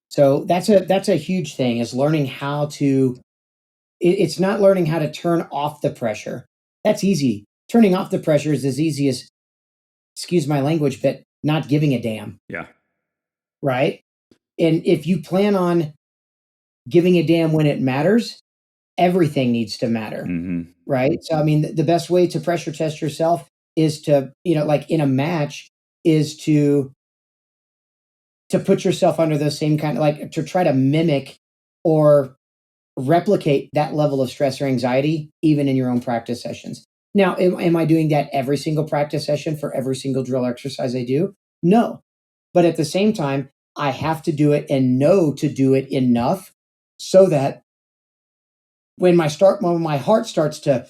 So that's a huge thing, is learning how to. It's not learning how to turn off the pressure. That's easy. Turning off the pressure is as easy as, excuse my language, but not giving a damn, Yeah. right? And if you plan on giving a damn when it matters, everything needs to matter, Mm-hmm. right? So, I mean, the best way to pressure test yourself is to, like in a match, is to put yourself under the same kind of, like, to try to mimic or replicate that level of stress or anxiety, even in your own practice sessions. Now, am I doing that every single practice session for every single drill exercise I do? No. But at the same time, I have to do it and know to do it enough so that when my heart starts to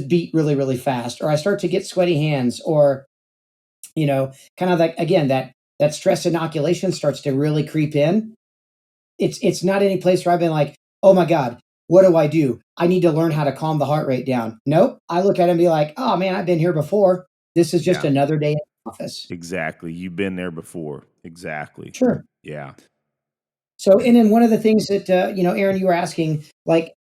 beat really, really fast, or I start to get sweaty hands, or kind of like, again, that stress inoculation starts to really creep in. It's not any place where I've been like, oh my God, what do I do? I need to learn how to calm the heart rate down. Nope. I look at it and be like, oh man, I've been here before. This is just Yeah. another day in the office. Exactly. You've been there before. Exactly. Sure. Yeah. So, and then one of the things that, Aaron, you were asking, like,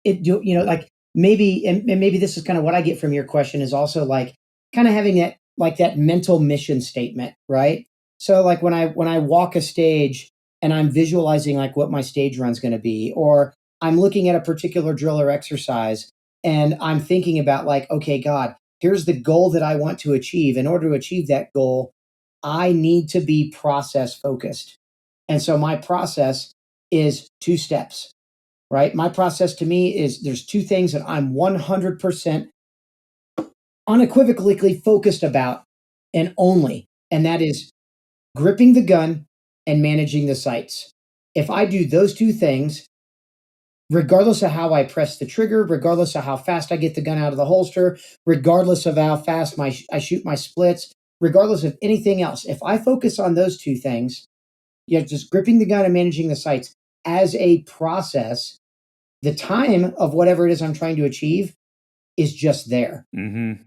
like maybe, and maybe this is kind of what I get from your question, is also like kind of having that, like, that mental mission statement, right? So like when I walk a stage and I'm visualizing like what my stage run's going to be, or I'm looking at a particular drill or exercise and I'm thinking about like, okay, God, here's the goal that I want to achieve. In order to achieve that goal, I need to be process focused. And so my process is two steps, right? My process to me is, there's two things that I'm 100% unequivocally focused about, and only, and that is gripping the gun and managing the sights. If I do those two things, regardless of how I press the trigger, regardless of how fast I get the gun out of the holster, regardless of how fast I shoot my splits, regardless of anything else, if I focus on those two things, just gripping the gun and managing the sights as a process, the time of whatever it is I'm trying to achieve is just there. Mm-hmm.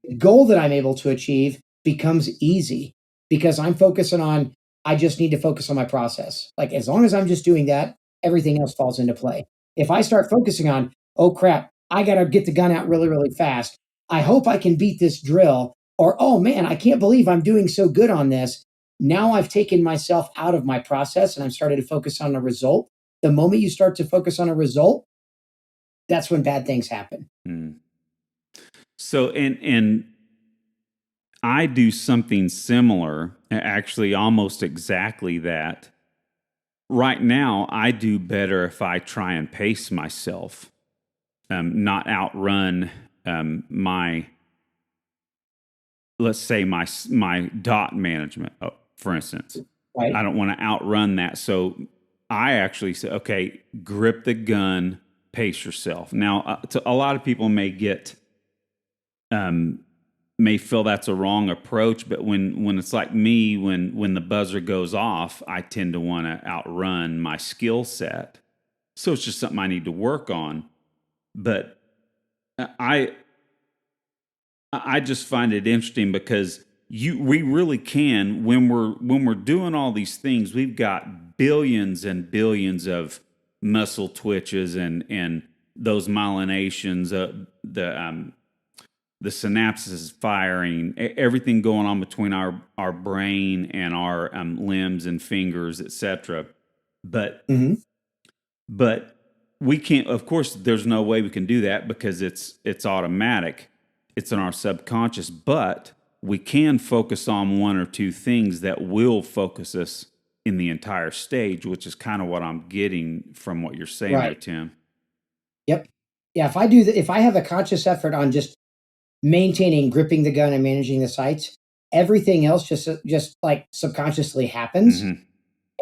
The goal that I'm able to achieve becomes easy because I'm focusing on, I just need to focus on my process. Like, as long as I'm just doing that, everything else falls into play. If I start focusing on, oh crap, I got to get the gun out really, really fast. I hope I can beat this drill. Or, oh man, I can't believe I'm doing so good on this. Now I've taken myself out of my process and I'm starting to focus on a result. The moment you start to focus on a result, that's when bad things happen. Mm. So, and I do something similar, actually almost exactly that. Right now, I do better if I try and pace myself, not outrun my, let's say, my dot management, for instance. Right. I don't want to outrun that. So I actually say, okay, grip the gun, pace yourself. Now, a lot of people may feel that's a wrong approach, but when it's like me, when the buzzer goes off, I tend to want to outrun my skill set. So it's just something I need to work on. But I just find it interesting because we really can, when we're doing all these things, we've got billions and billions of muscle twitches and those myelinations, the synapses firing, everything going on between our brain and our limbs and fingers, etc. But Mm-hmm. but we can't. Of course, there's no way we can do that because it's automatic. It's in our subconscious. But we can focus on one or two things that will focus us in the entire stage, which is kind of what I'm getting from what you're saying there, Right. Tim. Yep. Yeah. If I have a conscious effort on just maintaining gripping the gun and managing the sights, everything else just like subconsciously happens, Mm-hmm.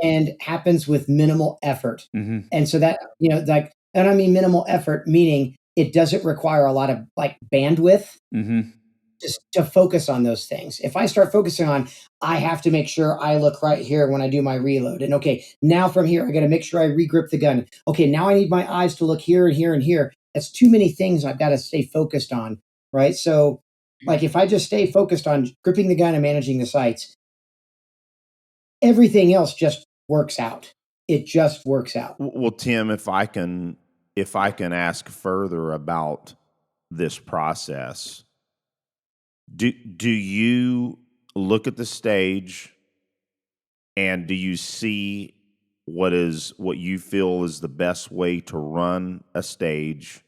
and happens with minimal effort. Mm-hmm. And so that, like, and I mean minimal effort, meaning it doesn't require a lot of like bandwidth Mm-hmm. just to focus on those things. If I start focusing on, I have to make sure I look right here when I do my reload. And okay, now from here, I got to make sure I regrip the gun. Okay, now I need my eyes to look here and here and here. That's too many things I've got to stay focused on. Right. So, like, if I just stay focused on gripping the gun and managing the sights, everything else just works out. it just works out. Well, Tim, if I can ask further about this process, do you look at the stage and do you see what you feel is the best way to run a stage?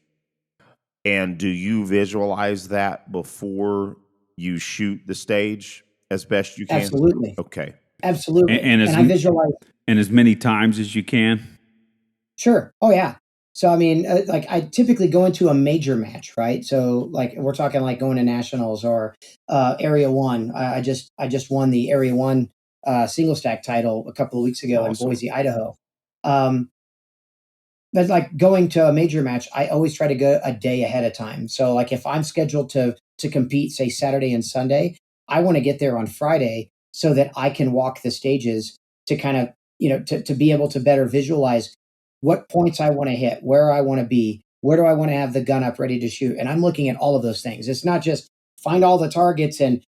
And do you visualize that before you shoot the stage as best you can? Absolutely. Okay. Absolutely. And And I visualize. and as many times as you can. Sure. Oh yeah. So I mean, like I typically go into a major match, right? So like we're talking like going to nationals or Area One. I just won the Area One single stack title a couple of weeks ago in Awesome. Boise, Idaho. Um, but like going to a major match, I always try to go a day ahead of time. So like if I'm scheduled to compete, say Saturday and Sunday, I want to get there on Friday so that I can walk the stages to kind of to be able to better visualize what points I want to hit, where I want to be, where do I want to have the gun up ready to shoot, and I'm looking at all of those things. It's not just find all the targets and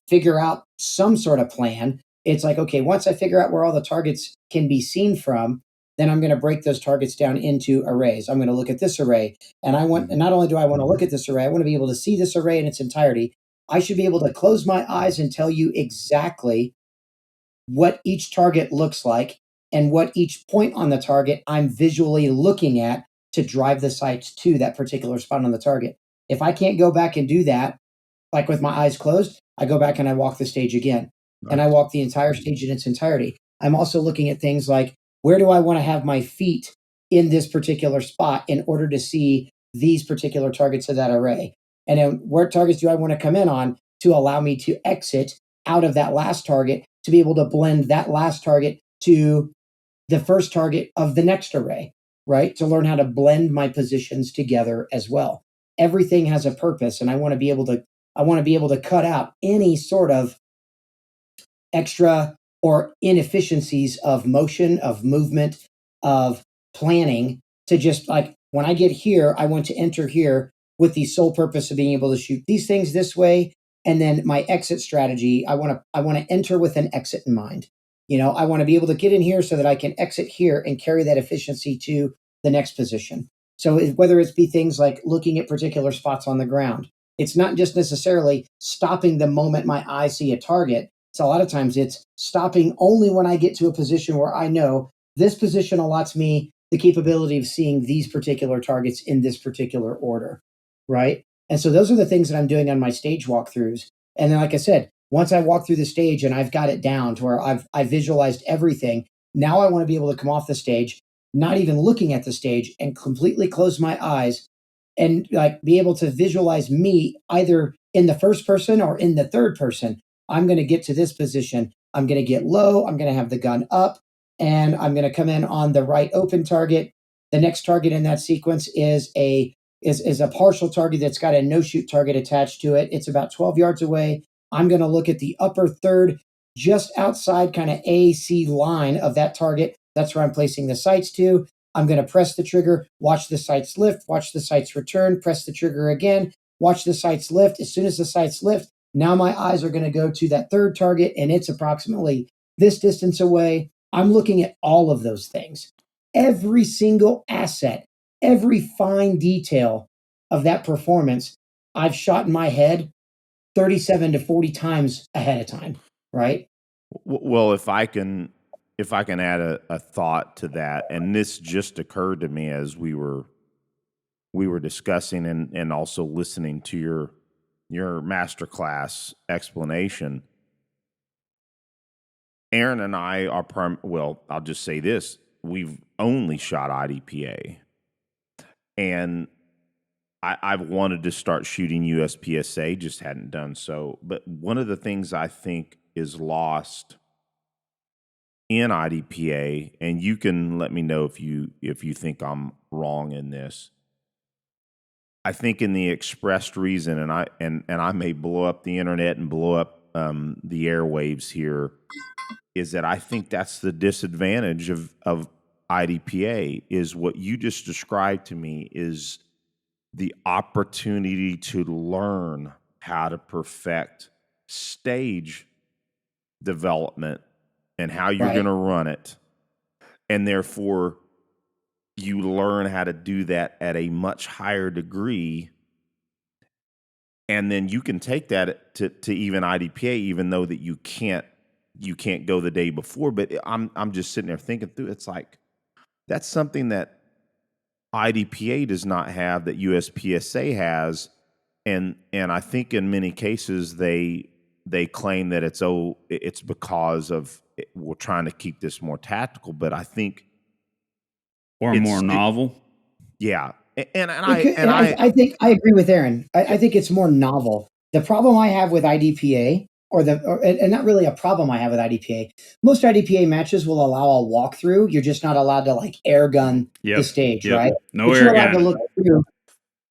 figure out some sort of plan. It's like okay, once I figure out where all the targets can be seen from, then I'm going to break those targets down into arrays. I'm going to look at this array, and and not only do I want to look at this array, I want to be able to see this array in its entirety. I should be able to close my eyes and tell you exactly what each target looks like and what each point on the target I'm visually looking at to drive the sights to that particular spot on the target. If I can't go back and do that, like with my eyes closed, I go back and I walk the stage again. And I walk the entire stage in its entirety. I'm also looking at things like where do I want to have my feet in this particular spot in order to see these particular targets of that array? And then where targets do I want to come in on to allow me to exit out of that last target to be able to blend that last target to the first target of the next array, right? To learn how to blend my positions together as well. Everything has a purpose, and I want to be able to cut out any sort of extra or inefficiencies of motion, of movement, of planning to just like when I get here, I want to enter here with the sole purpose of being able to shoot these things this way. And then my exit strategy, I want to enter with an exit in mind. I want to be able to get in here so that I can exit here and carry that efficiency to the next position. So whether it be things like looking at particular spots on the ground, it's not just necessarily stopping the moment my eye see a target. So a lot of times it's stopping only when I get to a position where I know this position allots me the capability of seeing these particular targets in this particular order, right? And so those are the things that I'm doing on my stage walkthroughs. And then, like I said, once I walk through the stage and I've got it down to where I visualized everything, now I want to be able to come off the stage, not even looking at the stage, and completely close my eyes and like be able to visualize me either in the first person or in the third person. I'm going to get to this position. I'm going to get low. I'm going to have the gun up and I'm going to come in on the right open target. The next target in that sequence is a partial target that's got a no shoot target attached to it. It's about 12 yards away. I'm going to look at the upper third, just outside kind of AC line of that target. That's where I'm placing the sights to. I'm going to press the trigger, watch the sights lift, watch the sights return, press the trigger again, watch the sights lift. As soon as the sights lift, now my eyes are going to go to that third target and it's approximately this distance away. I'm looking at all of those things. Every single asset, every fine detail of that performance, I've shot in my head 37 to 40 times ahead of time, right? Well, if I can add a thought to that, and this just occurred to me as we were discussing and also listening to your master class explanation. Aaron and I are I'll just say this: we've only shot IDPA, and I've wanted to start shooting USPSA, just hadn't done so. But one of the things I think is lost in IDPA, and you can let me know if you think I'm wrong in this. I think in the expressed reason, and I may blow up the internet and blow up the airwaves here, is that I think that's the disadvantage of IDPA is what you just described to me is the opportunity to learn how to perfect stage development and how you're going to run it. and therefore you learn how to do that at a much higher degree. And then you can take that to even IDPA, even though that you can't go the day before. But I'm just sitting there thinking through. It's like that's something that IDPA does not have that USPSA has, and I think in many cases they claim that it's because of we're trying to keep this more tactical. But I think or more novel. Yeah. I think I agree with Aaron. I think it's more novel. The problem I have with IDPA, and not really a problem I have with IDPA, most IDPA matches will allow a walkthrough. You're just not allowed to like air gun the stage, right? No but air you're allowed to gun. look through.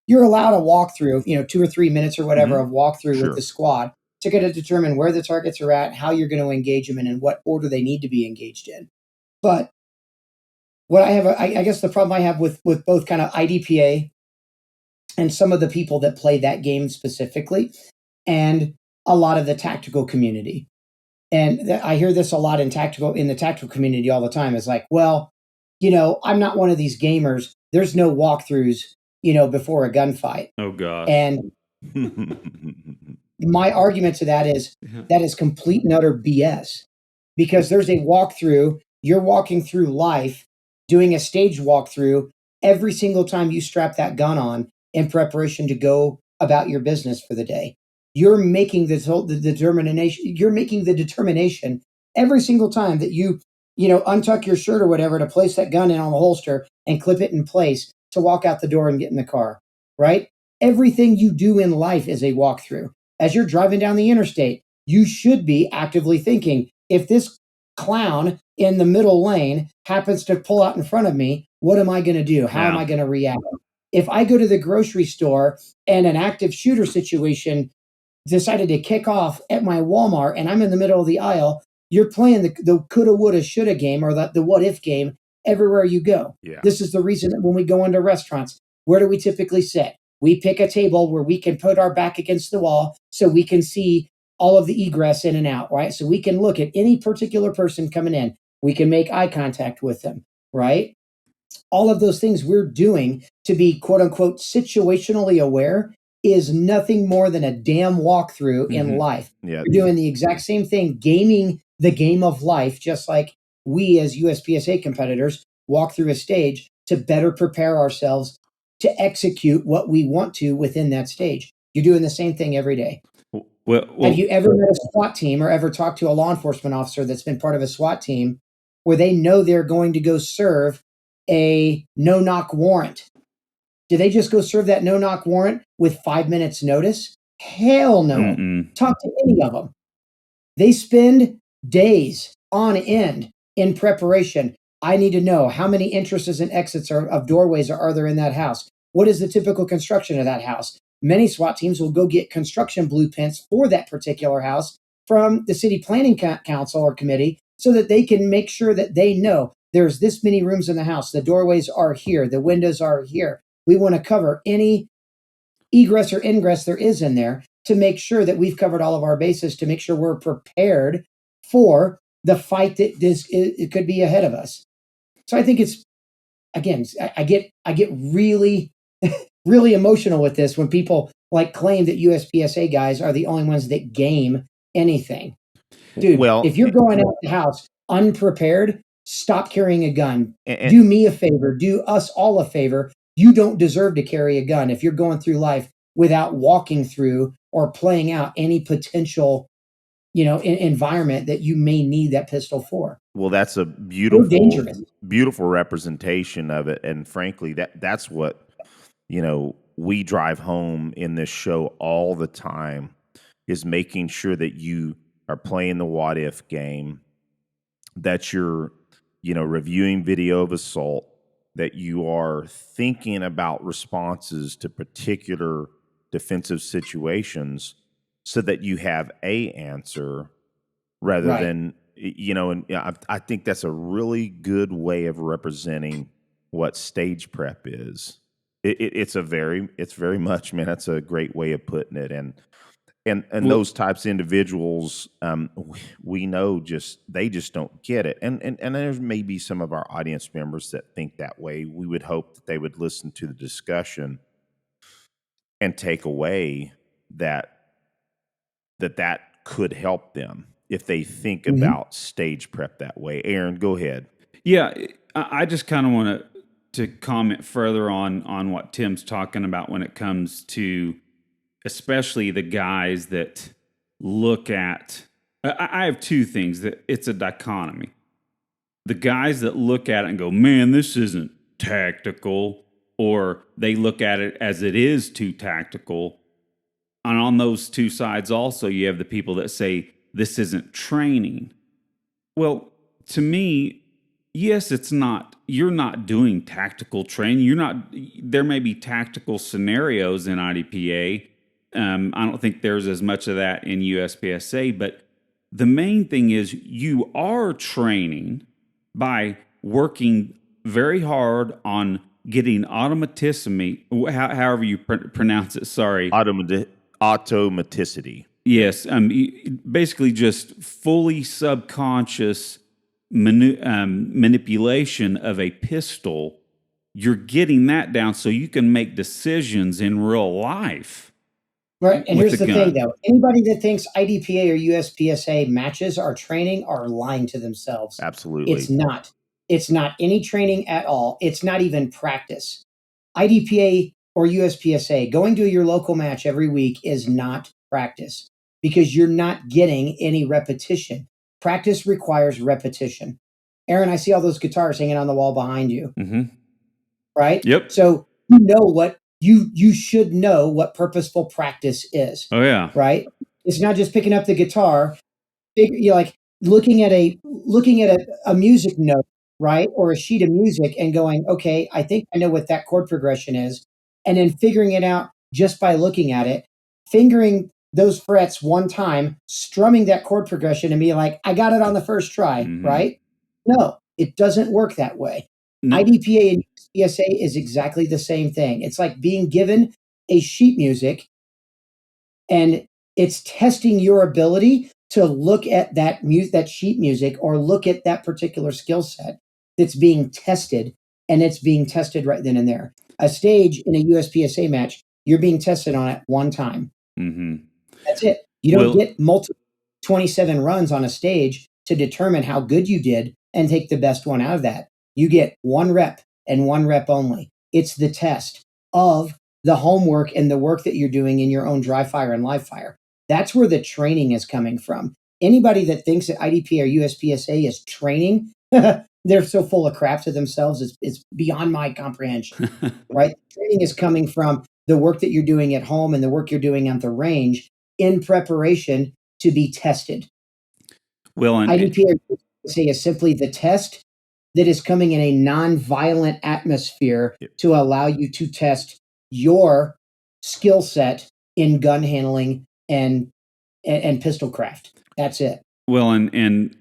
You're allowed a walkthrough, 2 or 3 minutes or whatever of walkthrough Sure. with the squad to get to determine where the targets are at, how you're going to engage them, and in what order they need to be engaged in. But what I have, I guess the problem I have with both kind of IDPA and some of the people that play that game specifically, and a lot of the tactical community. And I hear this a lot in the tactical community all the time. Is like, well, I'm not one of these gamers. There's no walkthroughs, before a gunfight. Oh gosh. And my argument to that is complete and utter BS, because there's a walkthrough. You're walking through life, doing a stage walkthrough every single time you strap that gun on in preparation to go about your business for the day. You're making the determination. You're making the determination every single time that you untuck your shirt or whatever to place that gun in on the holster and clip it in place to walk out the door and get in the car. Right? Everything you do in life is a walkthrough. As you're driving down the interstate, you should be actively thinking, if this clown in the middle lane happens to pull out in front of me, what am I going to do? How am I going to react? If I go to the grocery store and an active shooter situation decided to kick off at my Walmart and I'm in the middle of the aisle, you're playing the coulda, woulda, shoulda game, or the what if game everywhere you go. Yeah. This is the reason that when we go into restaurants, where do we typically sit? We pick a table where we can put our back against the wall so we can see all of the egress in and out, right? So we can look at any particular person coming in. We can make eye contact with them, right? All of those things we're doing to be quote unquote situationally aware is nothing more than a damn walkthrough in life. Yeah. You're doing the exact same thing, gaming the game of life, just like we as USPSA competitors walk through a stage to better prepare ourselves to execute what we want to within that stage. You're doing the same thing every day. Well, have you ever met a SWAT team or ever talked to a law enforcement officer that's been part of a SWAT team where they know they're going to go serve a no-knock warrant? Do they just go serve that no-knock warrant with 5 minutes notice? Hell no. Mm-mm. Talk to any of them. They spend days on end in preparation. I need to know how many entrances and exits of doorways are there in that house. What is the typical construction of that house? Many SWAT teams will go get construction blueprints for that particular house from the city planning council or committee so that they can make sure that they know there's this many rooms in the house. The doorways are here. The windows are here. We want to cover any egress or ingress there is in there to make sure that we've covered all of our bases, to make sure we're prepared for the fight that it could be ahead of us. So I think it's, again, I get really, really emotional with this when people like claim that USPSA guys are the only ones that game anything. Dude, if you're going out the house unprepared, stop carrying a gun. Do me a favor. Do us all a favor. You don't deserve to carry a gun if you're going through life without walking through or playing out any potential, environment that you may need that pistol for. Well, that's a beautiful representation of it. And frankly, that's what, we drive home in this show all the time, is making sure that you are playing the what if game, that you're, reviewing video of assault, that you are thinking about responses to particular defensive situations so that you have a answer rather than, and I think that's a really good way of representing what stage prep is. It's very much, man, that's a great way of putting it. And And Well, those types of individuals, we know they just don't get it. And there may be some of our audience members that think that way. We would hope that they would listen to the discussion and take away that could help them if they think about stage prep that way. Aaron, go ahead. yeah, I just kind of want to comment further on what Tim's talking about when it comes to especially the guys that look at. I have two things that it's a dichotomy. The guys that look at it and go, "Man, this isn't tactical," or they look at it as it is too tactical. And on those two sides also, you have the people that say, "This isn't training." Well, to me, yes, it's not. You're not doing tactical training. You're not. There may be tactical scenarios in IDPA. I don't think there's as much of that in USPSA, but the main thing is you are training by working very hard on getting automaticity, however you pronounce it. Sorry. Automaticity. Yes. Basically just fully subconscious manipulation of a pistol. You're getting that down so you can make decisions in real life. Right. And with here's the the gun. thing, though. Anybody that thinks IDPA or USPSA matches our training are lying to themselves. Absolutely. It's not. It's not any training at all. It's not even practice. IDPA or USPSA, going to your local match every week is not practice because you're not getting any repetition. Practice requires repetition. Aaron, I see all those guitars hanging on the wall behind you, right? Yep. So you know what you should know what purposeful practice is. Oh yeah. Right? It's not just picking up the guitar, you're like looking at a music note, right? Or a sheet of music and going, okay, I think I know what that chord progression is. And then figuring it out just by looking at it, fingering those frets one time, strumming that chord progression and being like, I got it on the first try, right? No, it doesn't work that way. No. IDPA and USPSA is exactly the same thing. It's like being given a sheet music and it's testing your ability to look at that sheet music or look at that particular skill set that's being tested, and it's being tested right then and there. A stage in a USPSA match, you're being tested on it one time. That's it. You don't get multiple 27 runs on a stage to determine how good you did and take the best one out of that. You get one rep and one rep only. It's the test of the homework and the work that you're doing in your own dry fire and live fire. That's where the training is coming from. Anybody that thinks that IDP or USPSA is training, they're so full of crap to themselves. It's beyond my comprehension, right? Training is coming from the work that you're doing at home and the work you're doing at the range in preparation to be tested. Well, and IDP or USPSA is simply the test that is coming in a non-violent atmosphere to allow you to test your skill set in gun handling and pistol craft. That's it. Well, and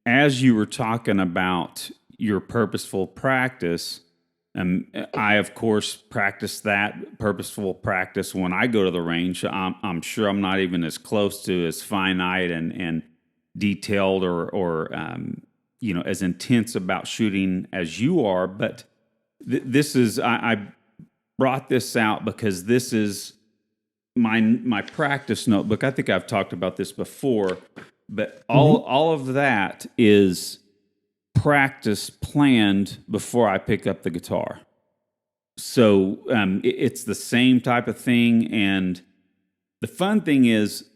as you were talking about your purposeful practice, I of course practice that purposeful practice when I go to the range. I'm sure I'm not even as close to as finite and detailed or as intense about shooting as you are, but this is I brought this out because this is my practice notebook. I think I've talked about this before, but all of that is practice planned before I pick up the guitar. So it's the same type of thing, and the fun thing is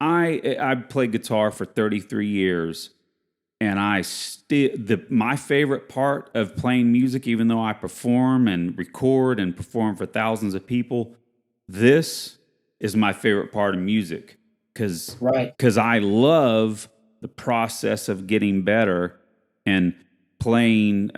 I played guitar for 33 years. And my favorite part of playing music, even though I perform and record and perform for thousands of people, this is my favorite part of music because I love the process of getting better and playing,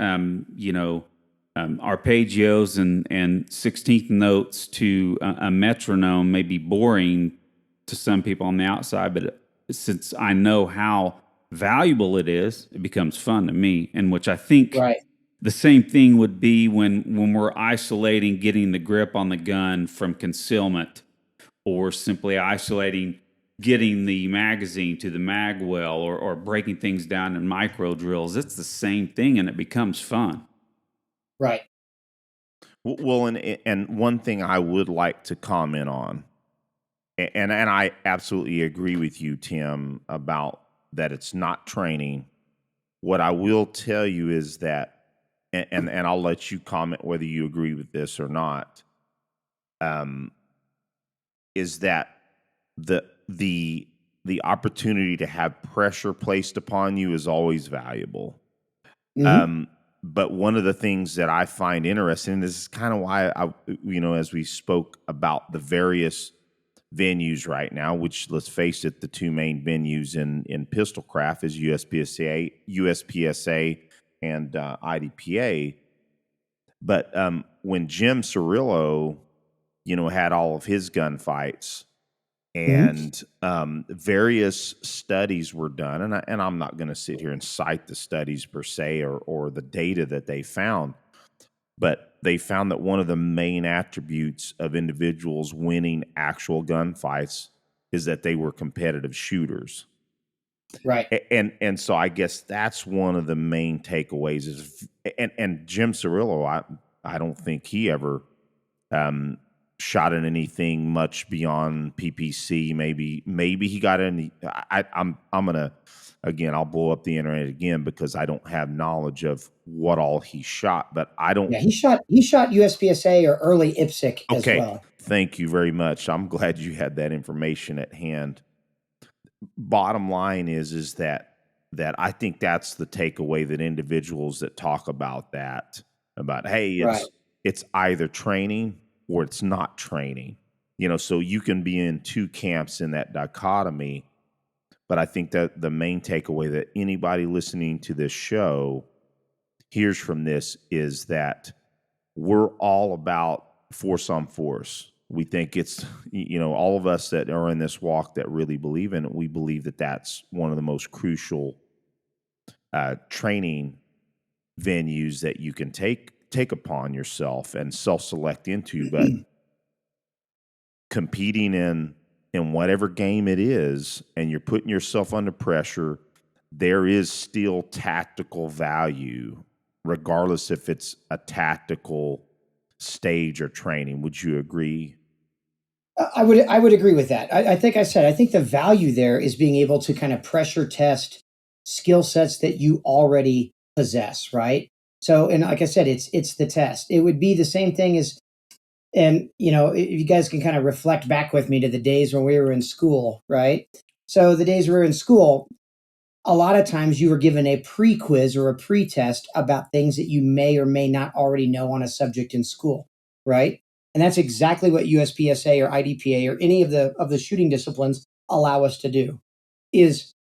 arpeggios and 16th notes to a metronome may be boring to some people on the outside, but since I know how valuable it is, it becomes fun to me, and which I think the same thing would be when we're isolating, getting the grip on the gun from concealment, or simply isolating, getting the magazine to the mag well, or breaking things down in micro drills. It's the same thing, and it becomes fun. Right. Well, and one thing I would like to comment on, and I absolutely agree with you, Tim, about that it's not training. What I will tell you is that, and I'll let you comment whether you agree with this or not, is that the opportunity to have pressure placed upon you is always valuable. Mhm. But one of the things that I find interesting, and this is kind of why as we spoke about the various venues right now, which, let's face it, the two main venues in pistol craft is USPSA and IDPA. But when Jim Cirillo, had all of his gunfights, Mhm. and various studies were done, and I'm not going to sit here and cite the studies per se or the data that they found, but they found that one of the main attributes of individuals winning actual gunfights is that they were competitive shooters. Right. And so I guess that's one of the main takeaways is, and Jim Cirillo, I don't think he ever shot at anything much beyond PPC. Maybe he got any. I'm gonna, again, I'll blow up the internet again because I don't have knowledge of what all he shot, but I don't. Yeah, he shot USPSA or early IPSC as Okay, well. thank you very much. I'm glad you had that information at hand. Bottom line is that I think that's the takeaway, that individuals that talk about that, about, hey, Right. it's either training or it's not training. So you can be in two camps in that dichotomy. But I think that the main takeaway that anybody listening to this show hears from this is that we're all about force on force. We think it's, all of us that are in this walk that really believe in it, we believe that that's one of the most crucial training venues that you can take upon yourself and self-select into. But competing in whatever game it is, and you're putting yourself under pressure, there is still tactical value, regardless if it's a tactical stage or training. Would you agree? I would agree with that. I think I said I think the value there is being able to kind of pressure test skill sets that you already possess, right? So, and like I said, it's the test. It would be the same thing as, and if you guys can kind of reflect back with me to the days when we were in school, right? So the days we were in school, a lot of times you were given a pre-quiz or a pre-test about things that you may or may not already know on a subject in school, right? And that's exactly what USPSA or IDPA or any of the shooting disciplines allow us to do. Is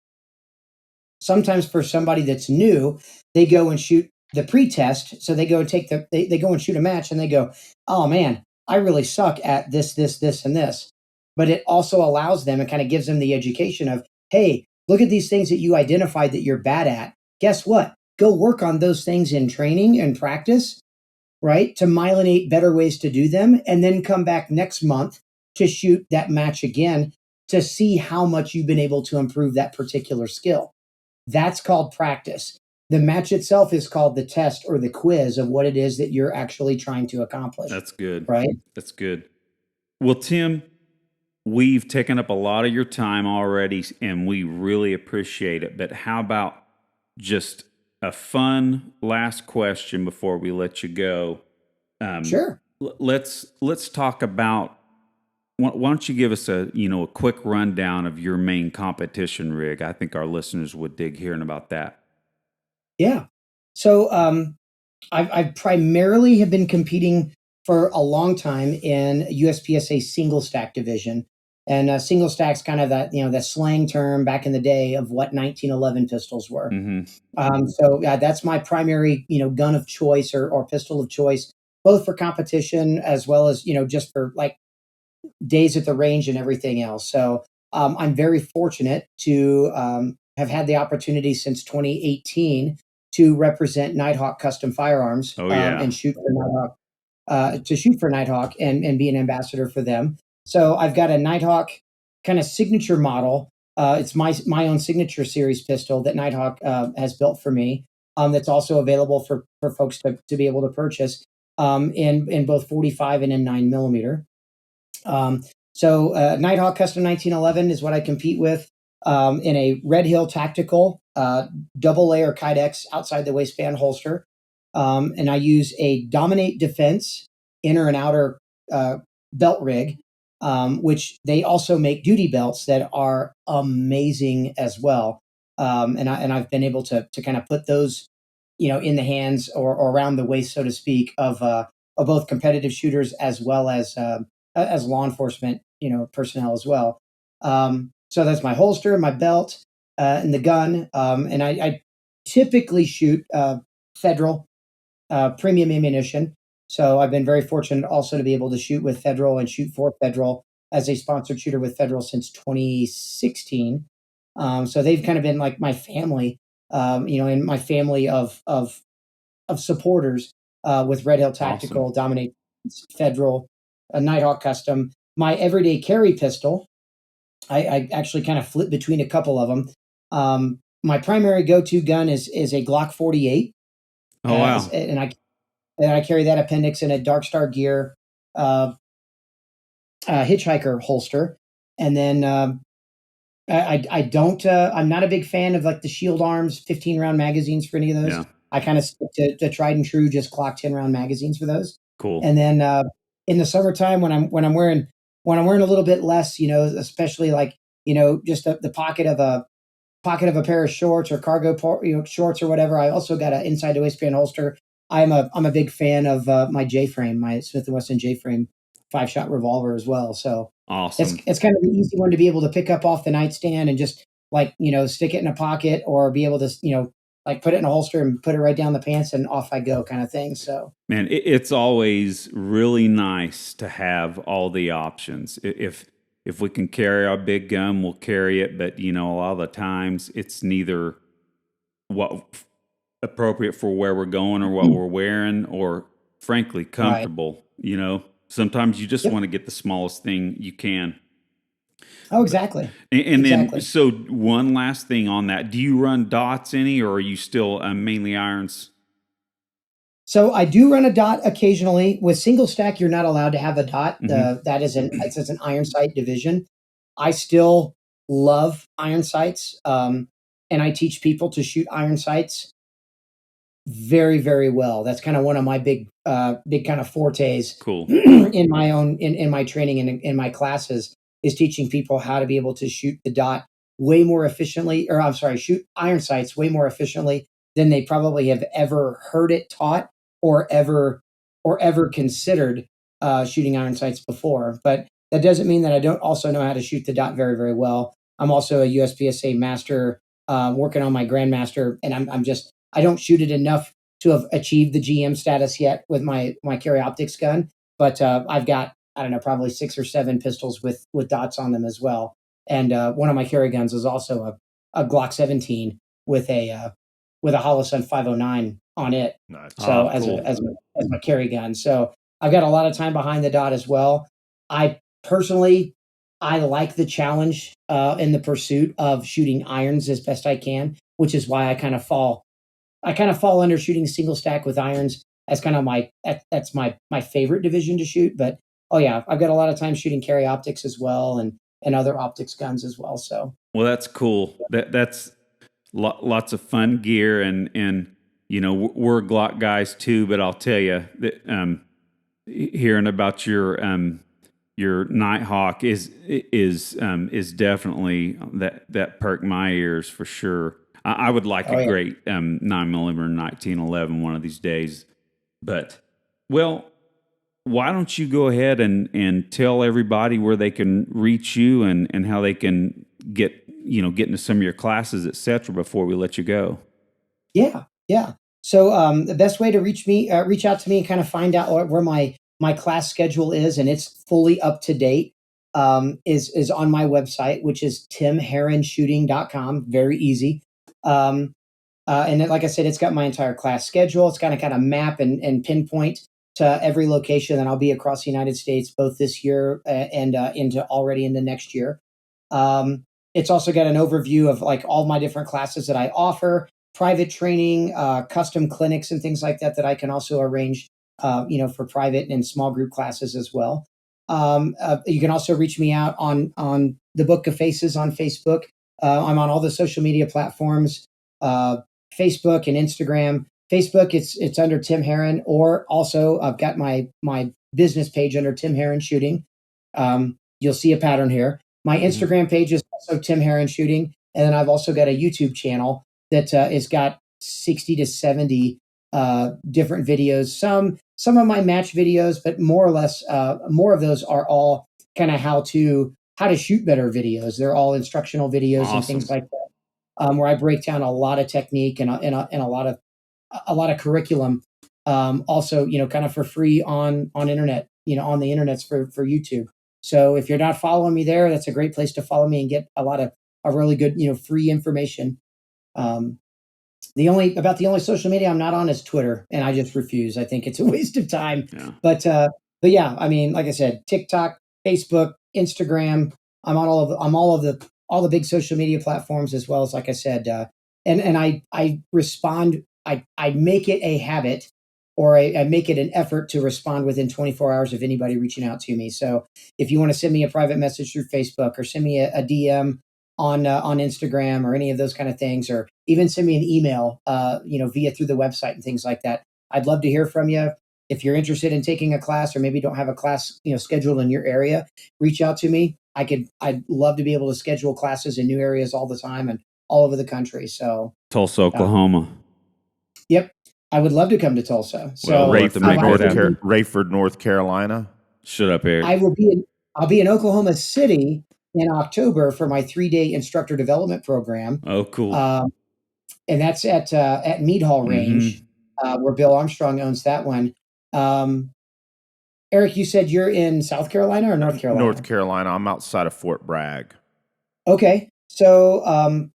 sometimes for somebody that's new, they go and shoot the pre-test. So they go and they go and shoot a match and they go, oh man, I really suck at this, and this. But it also allows them and kind of gives them the education of, hey, look at these things that you identified that you're bad at. Guess what? Go work on those things in training and practice, right? To myelinate better ways to do them. And then come back next month to shoot that match again to see how much you've been able to improve that particular skill. That's called practice. The match itself is called the test or the quiz of what it is that you're actually trying to accomplish. That's good. Right. That's good. Well, Tim, we've taken up a lot of your time already, and we really appreciate it. But how about just a fun last question before we let you go? Sure. Let's talk about. Why don't you give us a quick rundown of your main competition rig? I think our listeners would dig hearing about that. Yeah. So I've primarily have been competing for a long time in USPSA single stack division. And single stack's kind of that slang term back in the day of what 1911 pistols were. Mm-hmm. So that's my primary, gun of choice or pistol of choice, both for competition as well as, just for like days at the range and everything else. So I'm very fortunate to have had the opportunity since 2018 to represent Nighthawk Custom Firearms Oh yeah. and shoot for Nighthawk, and be an ambassador for them. So I've got a Nighthawk kind of signature model. It's my own signature series pistol that Nighthawk has built for me. That's also available for folks to be able to purchase in both 45 and in 9mm. Nighthawk Custom 1911 is what I compete with in a Red Hill Tactical double layer Kydex outside the waistband holster. And I use a Dominate Defense inner and outer belt rig, which they also make duty belts that are amazing as well. And I've been able to kind of put those, in the hands or around the waist, so to speak, of both competitive shooters as well as law enforcement, personnel as well. So that's my holster, my belt, and the gun. And I typically shoot federal premium ammunition. So I've been very fortunate also to be able to shoot with Federal and shoot for Federal as a sponsored shooter with Federal since 2016. So they've kind of been like my family, and my family of supporters with Red Hill Tactical, Awesome. Dominate Federal, Nighthawk Custom. My everyday carry pistol, I actually kind of flip between a couple of them. My primary go-to gun is a Glock 48. Oh, wow. And I carry that appendix in a Dark Star Gear hitchhiker holster. And then I don't. I'm not a big fan of like the Shield Arms 15 round magazines for any of those. Yeah. I kind of stick to tried and true, just Glock 10 round magazines for those. Cool. And then in the summertime when I'm wearing a little bit less, especially like just the pocket of a pair of shorts or cargo shorts or whatever. I also got an inside the waistband holster. I'm a big fan of my J frame, my Smith & Wesson J frame 5-shot revolver as well. So Awesome. it's kind of the easy one to be able to pick up off the nightstand and just like stick it in a pocket or be able to like put it in a holster and put it right down the pants and off I go kind of thing. So man, it's always really nice to have all the options. If we can carry our big gun, we'll carry it. But a lot of the times it's neither what appropriate for where we're going or what we're wearing, or frankly comfortable. Right. Sometimes you just Yep. want to get the smallest thing you can. Oh, exactly. And Exactly. then, so one last thing on that: do you run dots any, or are you still mainly irons? So I do run a dot occasionally. With single stack, you're not allowed to have a dot. Mm-hmm. That is it's an iron sight division. I still love iron sights, and I teach people to shoot iron sights very, very well. That's kind of one of my big kind of fortes Cool. in my training and in my classes is teaching people how to be able to shoot the dot way more efficiently, or I'm sorry, shoot iron sights way more efficiently than they probably have ever heard it taught or ever considered shooting iron sights before. But that doesn't mean that I don't also know how to shoot the dot very, very well. I'm also a USPSA Master, working on my Grand Master, and I don't shoot it enough to have achieved the GM status yet with my carry optics gun, but I've got, I don't know, probably 6 or 7 pistols with dots on them as well. And one of my carry guns is also a Glock 17 with a Holosun 509 on it. Nice. So Cool. as my carry gun. So I've got a lot of time behind the dot as well. I personally, I like the challenge in the pursuit of shooting irons as best I can, which is why I kind of fall under shooting single stack with irons as kind of that's my favorite division to shoot. But oh yeah, I've got a lot of time shooting carry optics as well and other optics guns as well. So Well, that's cool. That's lots of fun gear, and we're Glock guys too. But I'll tell you that hearing about your Nighthawk is definitely that perked my ears for sure. I would like a great 9mm 1911 one of these days. But well, why don't you go ahead and tell everybody where they can reach you and how they can get into some of your classes, etc. before we let you go. yeah, yeah. So the best way to reach out to me and kind of find out where my class schedule is, and it's fully up to date, is on my website, which is timherronshooting.com. Very easy. And then, like I said, it's got my entire class schedule. It's got to kind of map and pinpoint every location that I'll be across the United States, both this year and into next year. It's also got an overview of like all my different classes that I offer, private training, custom clinics, and things like that I can also arrange, for private and small group classes as well. You can also reach me out on the Book of Faces on Facebook. I'm on all the social media platforms, Facebook and Instagram. Facebook, it's under Tim Herron, or also I've got my business page under Tim Herron Shooting. You'll see a pattern here. My Instagram page is also Tim Herron Shooting, and then I've also got a YouTube channel that has got 60 to 70 different videos. Some of my match videos, but more or less, more of those are all kind of how to shoot better videos. They're all instructional videos and things like that, where I break down a lot of technique and a lot of curriculum. Also, kind of for free on internet, on the internets for YouTube. So if you're not following me there, that's a great place to follow me and get a lot of really good, free information. The only social media I'm not on is Twitter, and I just refuse. I think it's a waste of time. Yeah. But yeah, I mean, like I said, TikTok, Facebook, Instagram. I'm on all of the big social media platforms, as well as, like I said, and I respond. I make it a habit, or I make it an effort to respond within 24 hours of anybody reaching out to me. So if you want to send me a private message through Facebook, or send me a DM on Instagram, or any of those kind of things, or even send me an email, via through the website and things like that, I'd love to hear from you. If you're interested in taking a class, or maybe don't have a class, scheduled in your area, reach out to me. I'd love to be able to schedule classes in new areas all the time and all over the country. So Tulsa, Oklahoma. Yep. I would love to come to Tulsa. So Rayford, North Carolina. Shut up, Eric. I'll be in Oklahoma City in October for my 3-day instructor development program. Oh, cool. And that's at Mead Hall Range, where Bill Armstrong owns that one. Eric, you said you're in South Carolina or North Carolina? North Carolina. I'm outside of Fort Bragg. Okay. So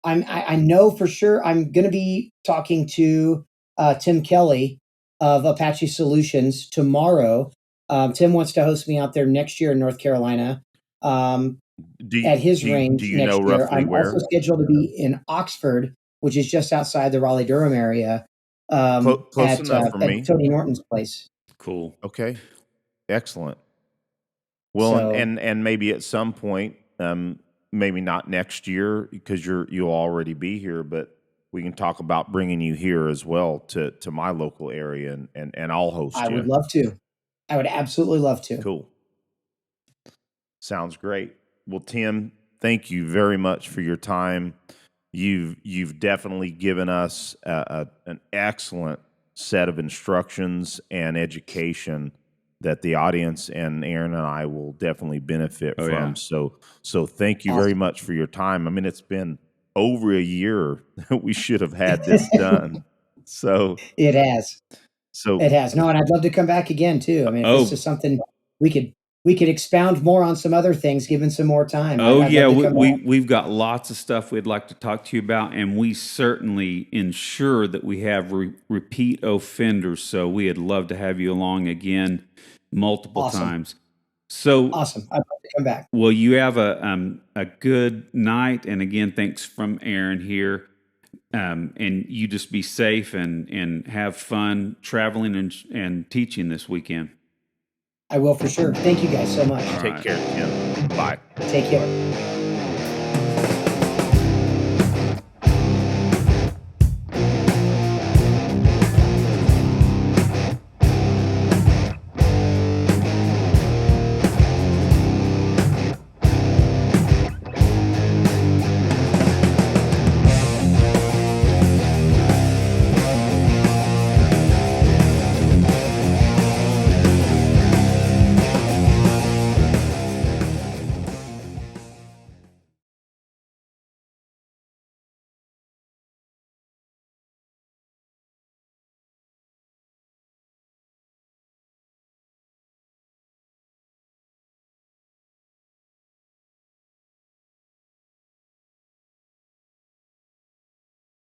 I know for sure I'm going to be talking to Tim Kelly of Apache Solutions tomorrow. Tim wants to host me out there next year in North Carolina, at his range do you next know year. roughly I'm where? also scheduled to be in Oxford, which is just outside the Raleigh-Durham area, close enough for me. at Tony Norton's place. Cool. Okay. Excellent. Well, and maybe at some point, maybe not next year, because you'll already be here, but we can talk about bringing you here as well to my local area, and I'll host you. I would love to. I would absolutely love to. Cool. Sounds great. Well, Tim, thank you very much for your time. You've definitely given us an excellent set of instructions and education that the audience and Aaron and I will definitely benefit from. Yeah. So thank you very much for your time. I mean, it's been over a year that we should have had this done. So it has. No, and I'd love to come back again too. I mean, if this is something we could expound more on, some other things, given some more time. We've got lots of stuff we'd like to talk to you about, and we certainly ensure that we have repeat offenders. So we'd love to have you along again multiple times. So awesome! I'd love to come back. Well, you have a good night, and again, thanks from Aaron here. And you just be safe and have fun traveling and teaching this weekend. I will for sure. Thank you guys so much. Take care, Tim. Bye. Take care.